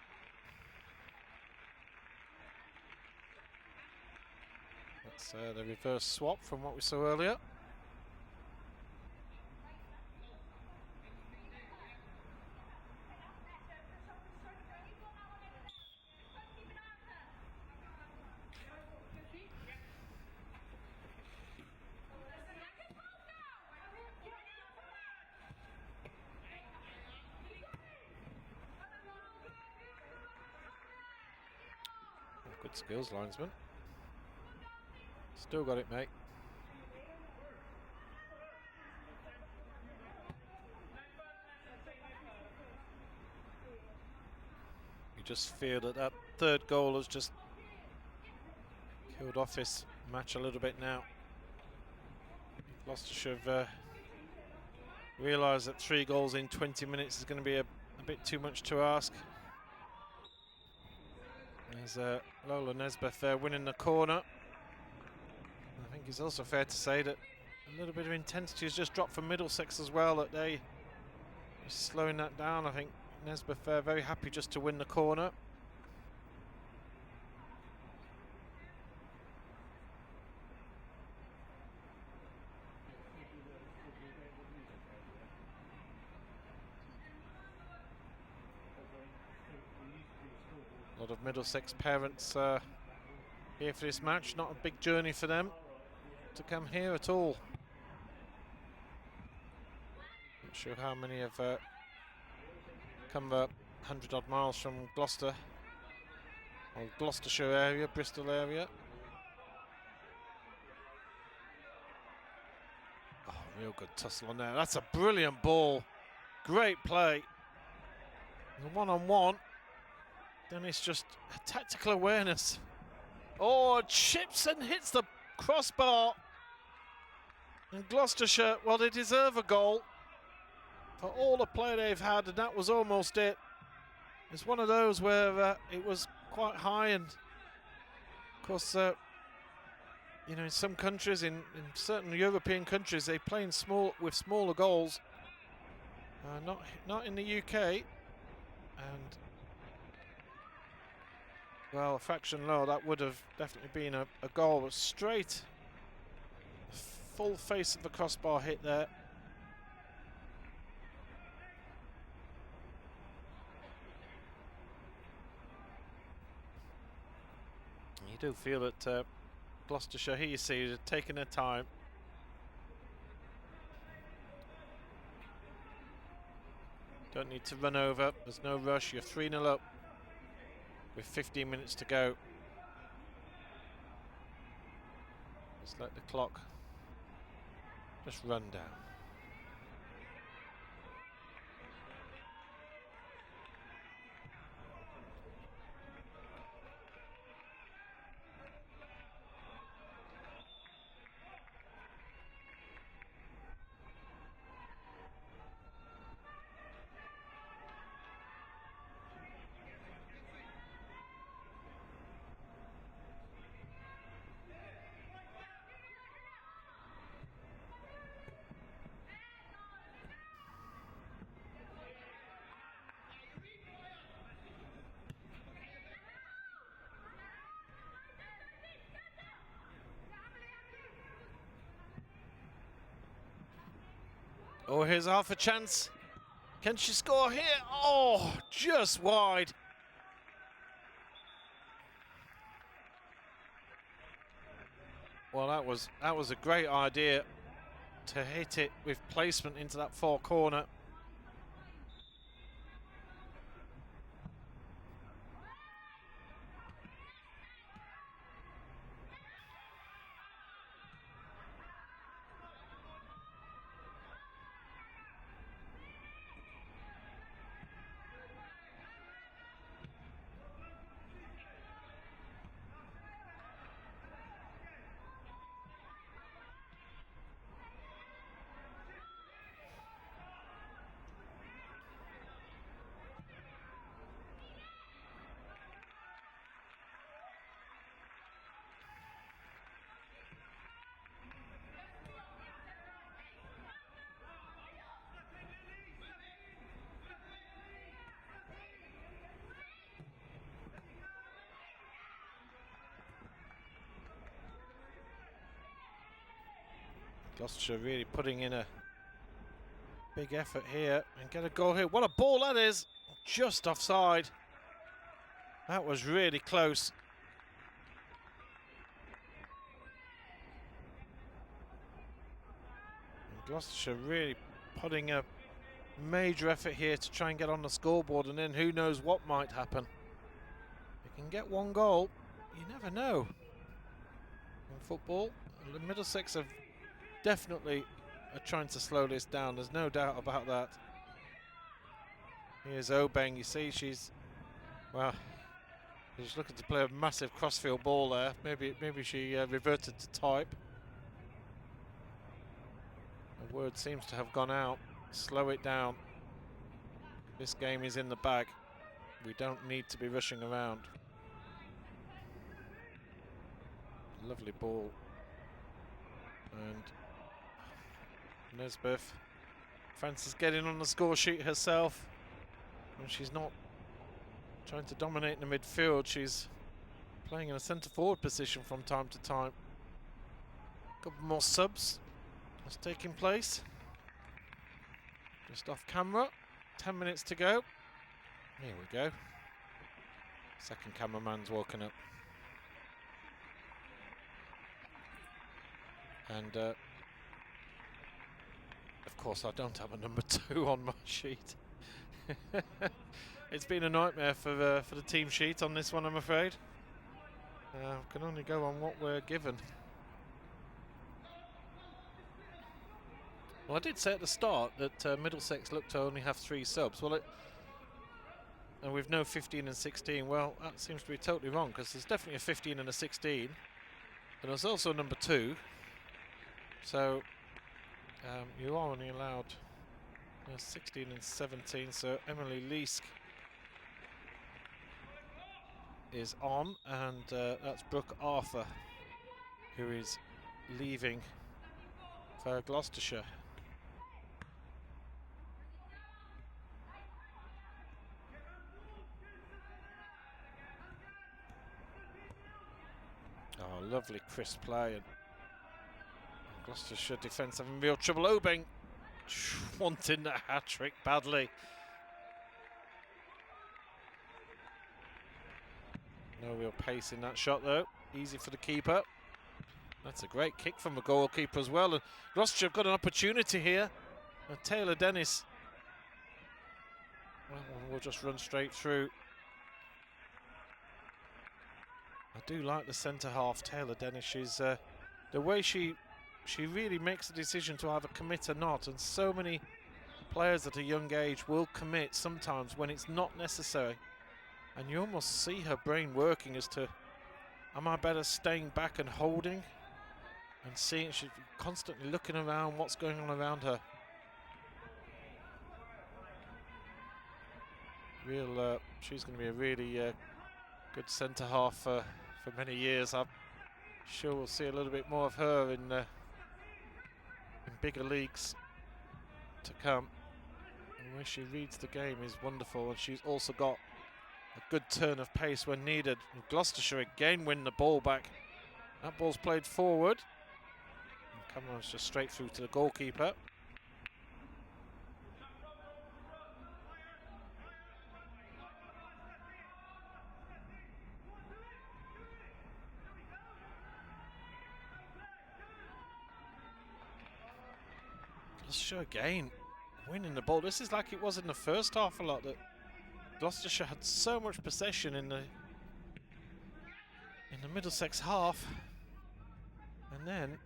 That's the reverse swap from what we saw earlier. Good skills, linesman. Still got it, mate. You just feel that that third goal has just killed off this match a little bit now. Gloucestershire have realised that 3 goals in 20 minutes is going to be a bit too much to ask. There's Lola Nesbeth there winning the corner. I think it's also fair to say that a little bit of intensity has just dropped from Middlesex as well, that they are slowing that down. I think Nesbeth very happy just to win the corner. A lot of Middlesex parents here for this match. Not a big journey for them to come here at all. Not sure how many have come 100 odd miles from Gloucester, or Gloucestershire area, Bristol area. Oh, real good tussle on there. That's a brilliant ball. Great play. The one-on-one. Then it's just a tactical awareness. Oh, chips and hits the crossbar. And Gloucestershire, well, they deserve a goal for all the play they've had, and that was almost it. It's one of those where it was quite high, and of course, you know, in some countries, in certain European countries, they play in with smaller goals. Not in the UK, and well, a fraction lower, that would have definitely been a goal. But straight, full face of the crossbar hit there. You do feel that Gloucestershire, here you see, they're taking their time. Don't need to run over, there's no rush, you're 3-0 up with 15 minutes to go. Just let the clock just run down. Oh, here's half a chance. Can she score here? Oh, just wide. Well, that was a great idea to hit it with placement into that far corner. Gloucestershire really putting in a big effort here and get a goal here. What a ball that is! Just offside. That was really close. And Gloucestershire really putting a major effort here to try and get on the scoreboard, and then who knows what might happen. They can get one goal. You never know. In football, the Middlesex have definitely are trying to slow this down. There's no doubt about that. Here's Obeng. You see, she's looking to play a massive crossfield ball there. Maybe she reverted to type. The word seems to have gone out. Slow it down. This game is in the bag. We don't need to be rushing around. Lovely ball. And Nesbitt fancies getting on the score sheet herself. And she's not trying to dominate in the midfield. She's playing in a centre forward position from time to time. A couple more subs that's taking place. Just off camera. 10 minutes to go. Here we go. Second cameraman's walking up. And of course I don't have a number 2 on my sheet. It's been a nightmare for the team sheet on this one, I'm afraid. Can only go on what we're given. Well, I did say at the start that Middlesex looked to only have 3 subs. Well, and with no 15 and 16, well, that seems to be totally wrong, because there's definitely a 15 and a 16. And there's also a number 2. So you are only allowed 16 and 17, so Emily Leask is on, and that's Brooke Arthur, who is leaving for Gloucestershire. Oh, lovely crisp play, and Gloucestershire defence having real trouble. Obeng wanting the hat-trick badly. No real pace in that shot though. Easy for the keeper. That's a great kick from the goalkeeper as well. And Gloucestershire have got an opportunity here. And Taylor Dennis, well, we'll just run straight through. I do like the centre half, Taylor Dennis. She's the way she really makes the decision to either commit or not, and so many players at a young age will commit sometimes when it's not necessary, and you almost see her brain working as to, am I better staying back and holding and seeing? She's constantly looking around what's going on around her. She's going to be a really good centre half for many years. I'm sure we'll see a little bit more of her in bigger leagues to come. And the way she reads the game is wonderful, and she's also got a good turn of pace when needed. And Gloucestershire again win the ball back. That ball's played forward. And Cameron's just straight through to the goalkeeper. Gloucestershire again winning the ball. This is like it was in the first half a lot, that Gloucestershire had so much possession in the Middlesex half, and then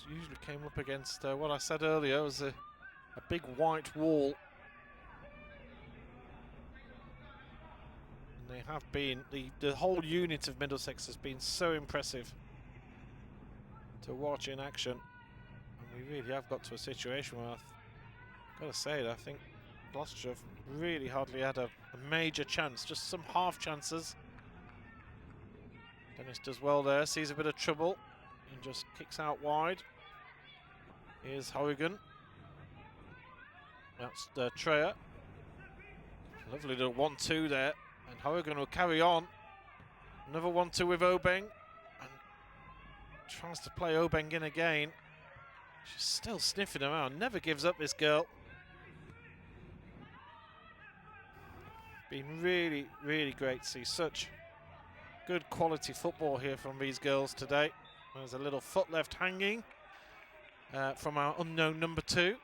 usually came up against what I said earlier was a big white wall. And they have been, the whole unit of Middlesex has been so impressive to watch in action. And we really have got to a situation where I've got to say that I think Gloucestershire have really hardly had a major chance, just some half chances. Dennis does well there, sees a bit of trouble and just kicks out wide. Here's Horrigan. That's the Treyer. Lovely little 1-2 there, and Horrigan will carry on. Another 1-2 with Obeng, and tries to play Obeng in again. She's still sniffing around, never gives up, this girl. Been really, really great to see such good quality football here from these girls today. There's a little foot left hanging from our unknown number 2.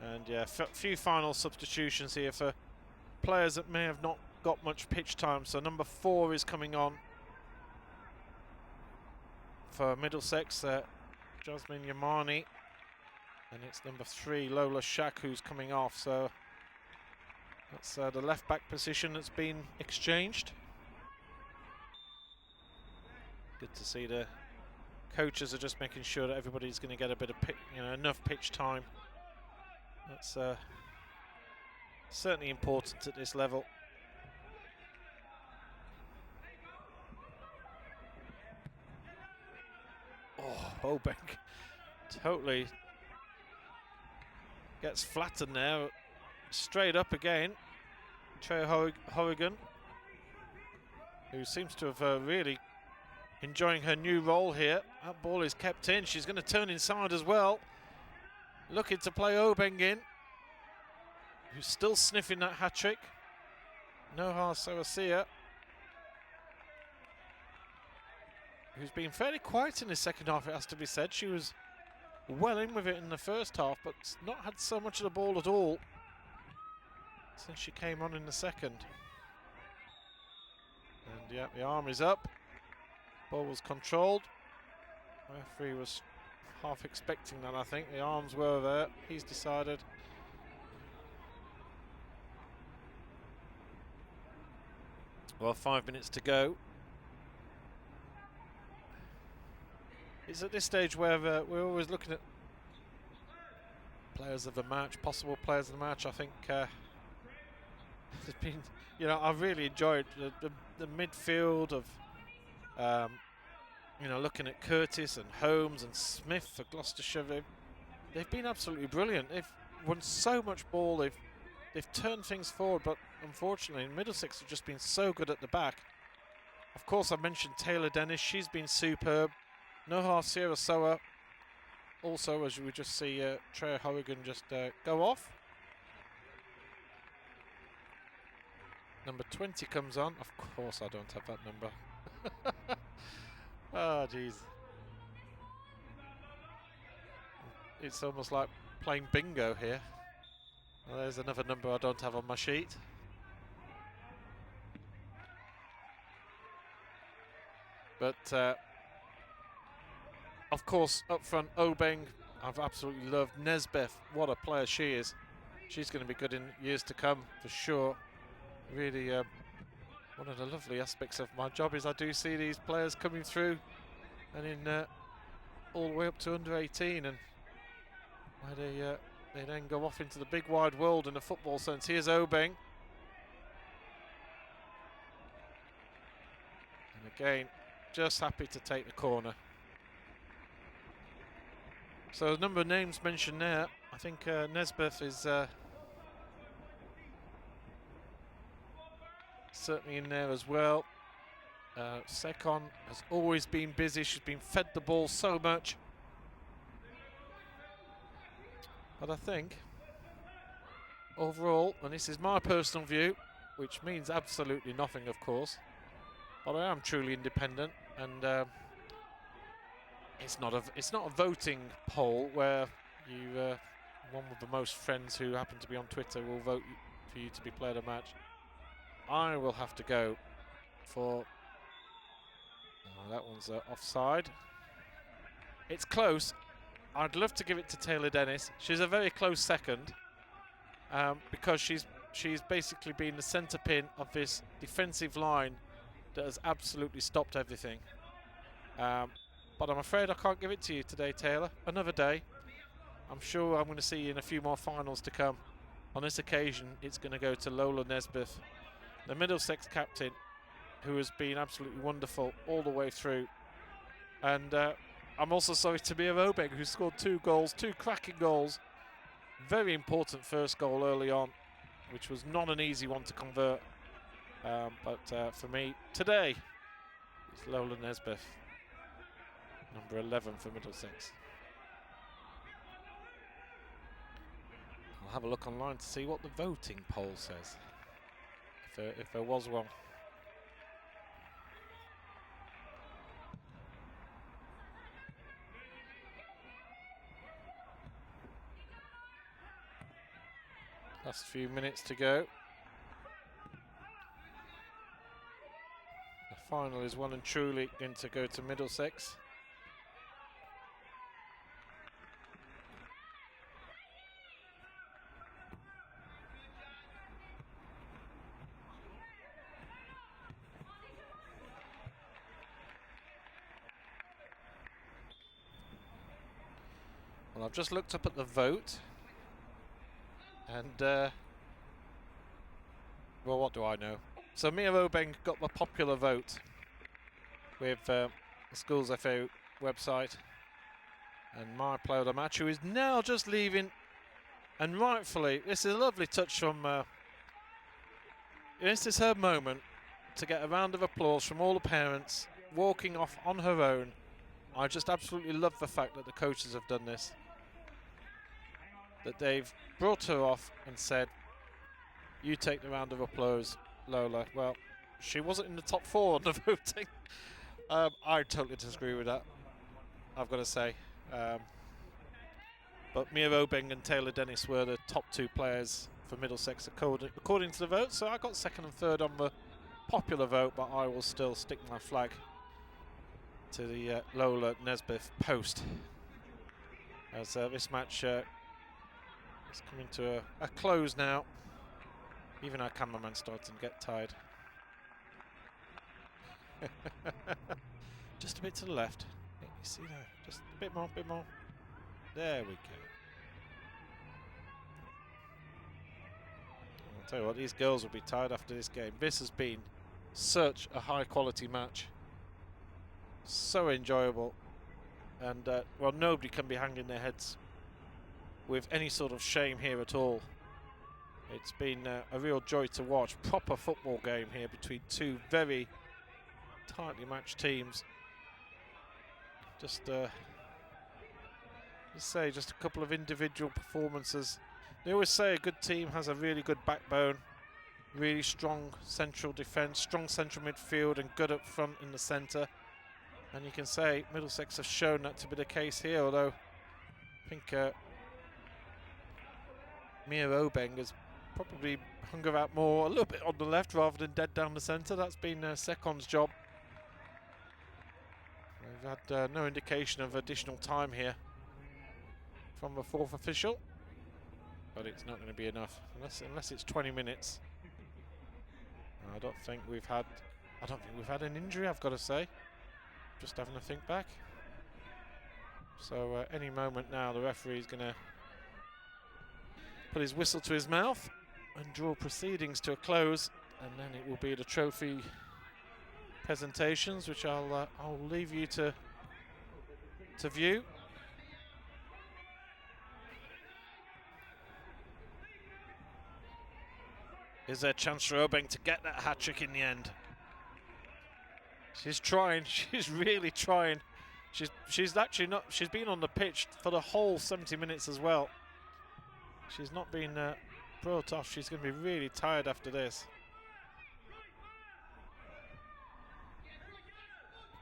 And yeah, few final substitutions here for players that may have not got much pitch time. So number 4 is coming on for Middlesex, Jasmine Yamani. And it's number 3, Lola Shak, who's coming off. So that's the left back position that's been exchanged. Good to see the coaches are just making sure that everybody's going to get a bit of enough pitch time. That's certainly important at this level. Oh, Obeng totally gets flattened there. Straight up again. Treyer Horrigan, who seems to have really enjoying her new role here. That ball is kept in. She's going to turn inside as well. Looking to play Obeng in, who's still sniffing that hat-trick. Noha Sawasia, who's been fairly quiet in the second half, it has to be said. She was well in with it in the first half, but not had so much of the ball at all since she came on in the second. And yeah, the arm is up. Ball was controlled. Referee was half expecting that, I think. The arms were there. He's decided. Well, 5 minutes to go. It's at this stage where we're always looking at players of the match, possible players of the match. I think there's been, I've really enjoyed the midfield of, looking at Curtis and Holmes and Smith for Gloucestershire. They've been absolutely brilliant. They've won so much ball. They've turned things forward, but unfortunately, Middlesex have just been so good at the back. Of course, I mentioned Taylor Dennis. She's been superb. Noha Sierra Soa. Also, as we just see Treyer Horrigan just go off. Number 20 comes on. Of course, I don't have that number. Oh, jeez. It's almost like playing bingo here. Well, there's another number I don't have on my sheet. But, of course, up front, Obeng, I've absolutely loved. Nesbeth, what a player she is. She's going to be good in years to come, for sure. Really, one of the lovely aspects of my job is I do see these players coming through and in all the way up to under 18, and where they then go off into the big wide world in a football sense. Here's Obeng. And again, just happy to take the corner. So a number of names mentioned there. I think Nesbeth is certainly in there as well. Sekon has always been busy. She's been fed the ball so much. But I think overall, and this is my personal view, which means absolutely nothing, of course, but I am truly independent, and it's not a voting poll where you one with the most friends who happen to be on Twitter will vote for you to be player of the match. I will have to go for that one's offside. It's close. I'd love to give it to Taylor Dennis. She's a very close second because she's basically been the centre pin of this defensive line that has absolutely stopped everything. But I'm afraid I can't give it to you today, Taylor. Another day. I'm sure I'm going to see you in a few more finals to come. On this occasion, it's going to go to Lola Nesbitt, the Middlesex captain, who has been absolutely wonderful all the way through. And I'm also sorry to Mia Obeng, who scored 2 goals, 2 cracking goals. Very important first goal early on, which was not an easy one to convert. But for me, today, it's Lola Nesbitt, number 11 for Middlesex. I'll have a look online to see what the voting poll says, if there was one. Last few minutes to go. The final is well and truly going to go to Middlesex. Well, I've just looked up at the vote, and well, what do I know? So Mia Obeng got the popular vote with the Schools FA website, and my player of the match, who is now just leaving, and rightfully, this is a lovely touch from. This is her moment to get a round of applause from all the parents, walking off on her own. I just absolutely love the fact that the coaches have done this. That they've brought her off and said, you take the round of applause, Lola. Well, she wasn't in the top 4 on the voting. I totally disagree with that, I've got to say. But Mia Obeng and Taylor Dennis were the top 2 players for Middlesex according to the vote. So I got 2nd and 3rd on the popular vote, but I will still stick my flag to the Lola Nesbitt post. As this match is coming to a close now. Even our cameraman starting to get tired. Just a bit to the left. You see that? Just a bit more, bit more. There we go. I'll tell you what, these girls will be tired after this game. This has been such a high quality match. So enjoyable. And, well, nobody can be hanging their heads with any sort of shame here at all. It's been a real joy to watch. Proper football game here between 2 very tightly matched teams. Just say just a couple of individual performances. They always say a good team has a really good backbone, really strong central defence, strong central midfield, and good up front in the centre. And you can say Middlesex have shown that to be the case here, although I think Mia Obeng has probably hung about more a little bit on the left rather than dead down the centre. That's been Secon's job. We've had no indication of additional time here from the 4th official, but it's not going to be enough unless it's 20 minutes. I don't think we've had an injury, I've got to say. Just having a think back. So any moment now the referee's going to put his whistle to his mouth and draw proceedings to a close, and then it will be the trophy presentations, which I'll leave you to view. Is there a chance for Obeng to get that hat-trick in the end? She's trying. She's really trying. She's actually not. She's been on the pitch for the whole 70 minutes as well. She's not been brought off. She's going to be really tired after this.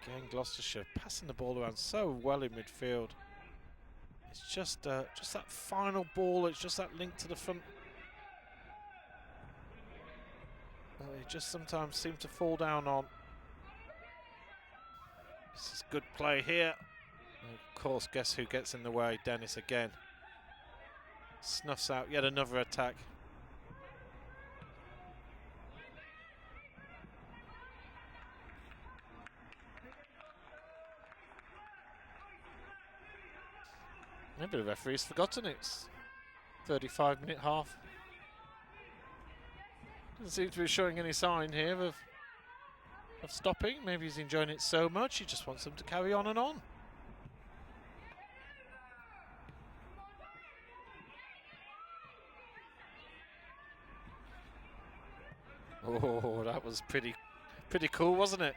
Again, Gloucestershire passing the ball around so well in midfield. It's just that final ball. It's just that link to the front. They just sometimes seem to fall down on. This is good play here. And of course, guess who gets in the way? Dennis again. Snuffs out yet another attack. Maybe the referee's forgotten it's 35-minute half. Doesn't seem to be showing any sign here of stopping. Maybe he's enjoying it so much he just wants them to carry on and on. Oh, that was pretty cool, wasn't it?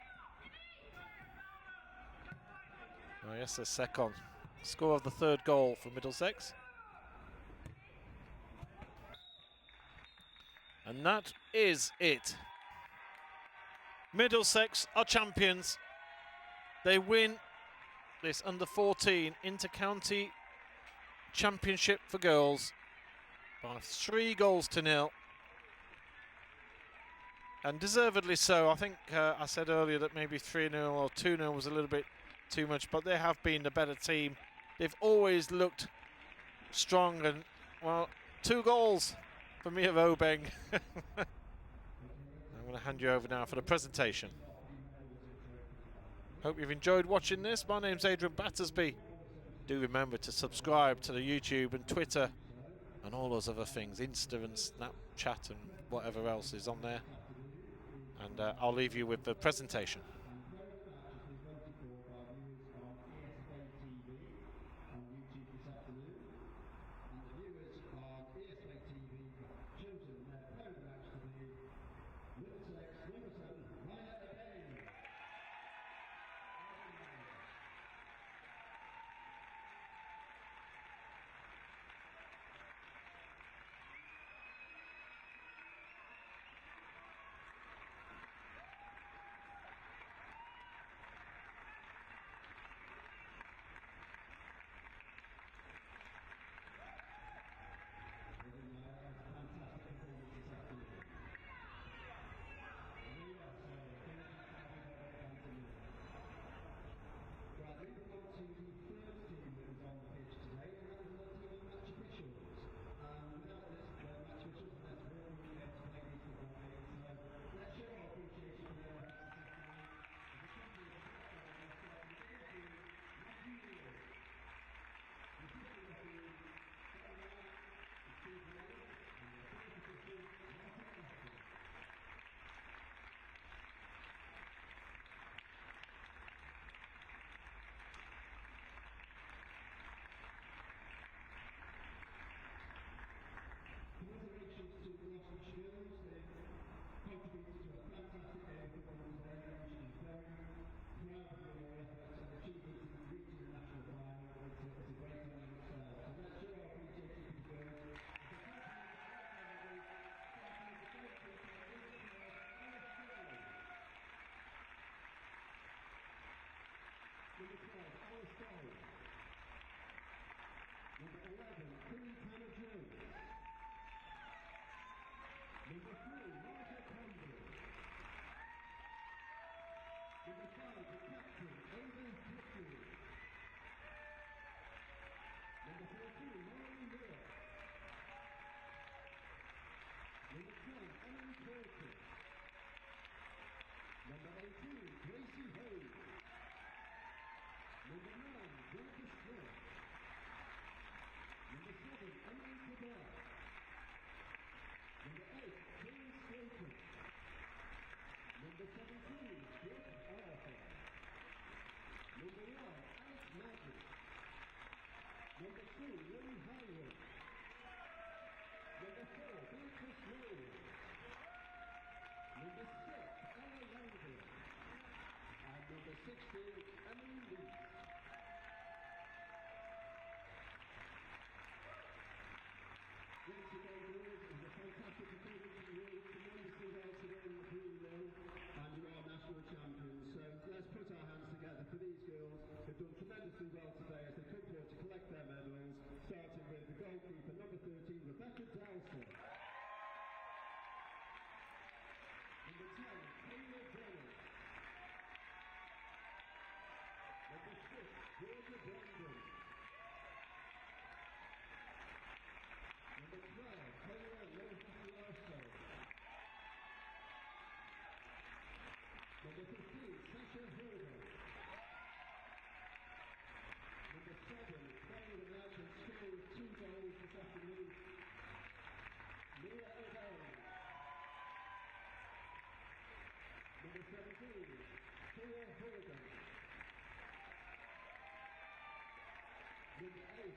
Oh yes, the second score of the third goal for Middlesex. And that is it. Middlesex are champions. They win this under-14 inter-county championship for girls by 3 goals to 0. And deservedly so. I think I said earlier that maybe 3-0 or 2-0 was a little bit too much, but they have been the better team. They've always looked strong, and well, 2 goals for Mia Obeng. I'm going to hand you over now for the presentation. Hope you've enjoyed watching this. My name's Adrian Battersby. Do remember to subscribe to the YouTube and Twitter and all those other things, Insta and Snapchat and whatever else is on there. And I'll leave you with the presentation.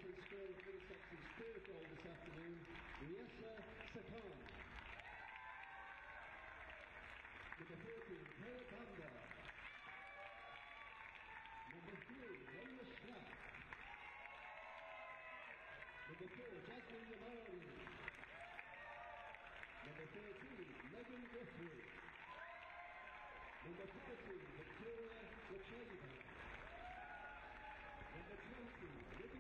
U14 score of Middlesex's third goal this afternoon, ESFA. Number 14, Kurt Banda. Number 3, Leila Schrapp. Number 4, Jasmine Yamari. Number 13, Megan Guthrie. Number 14, Victoria Lacheva. Number 20,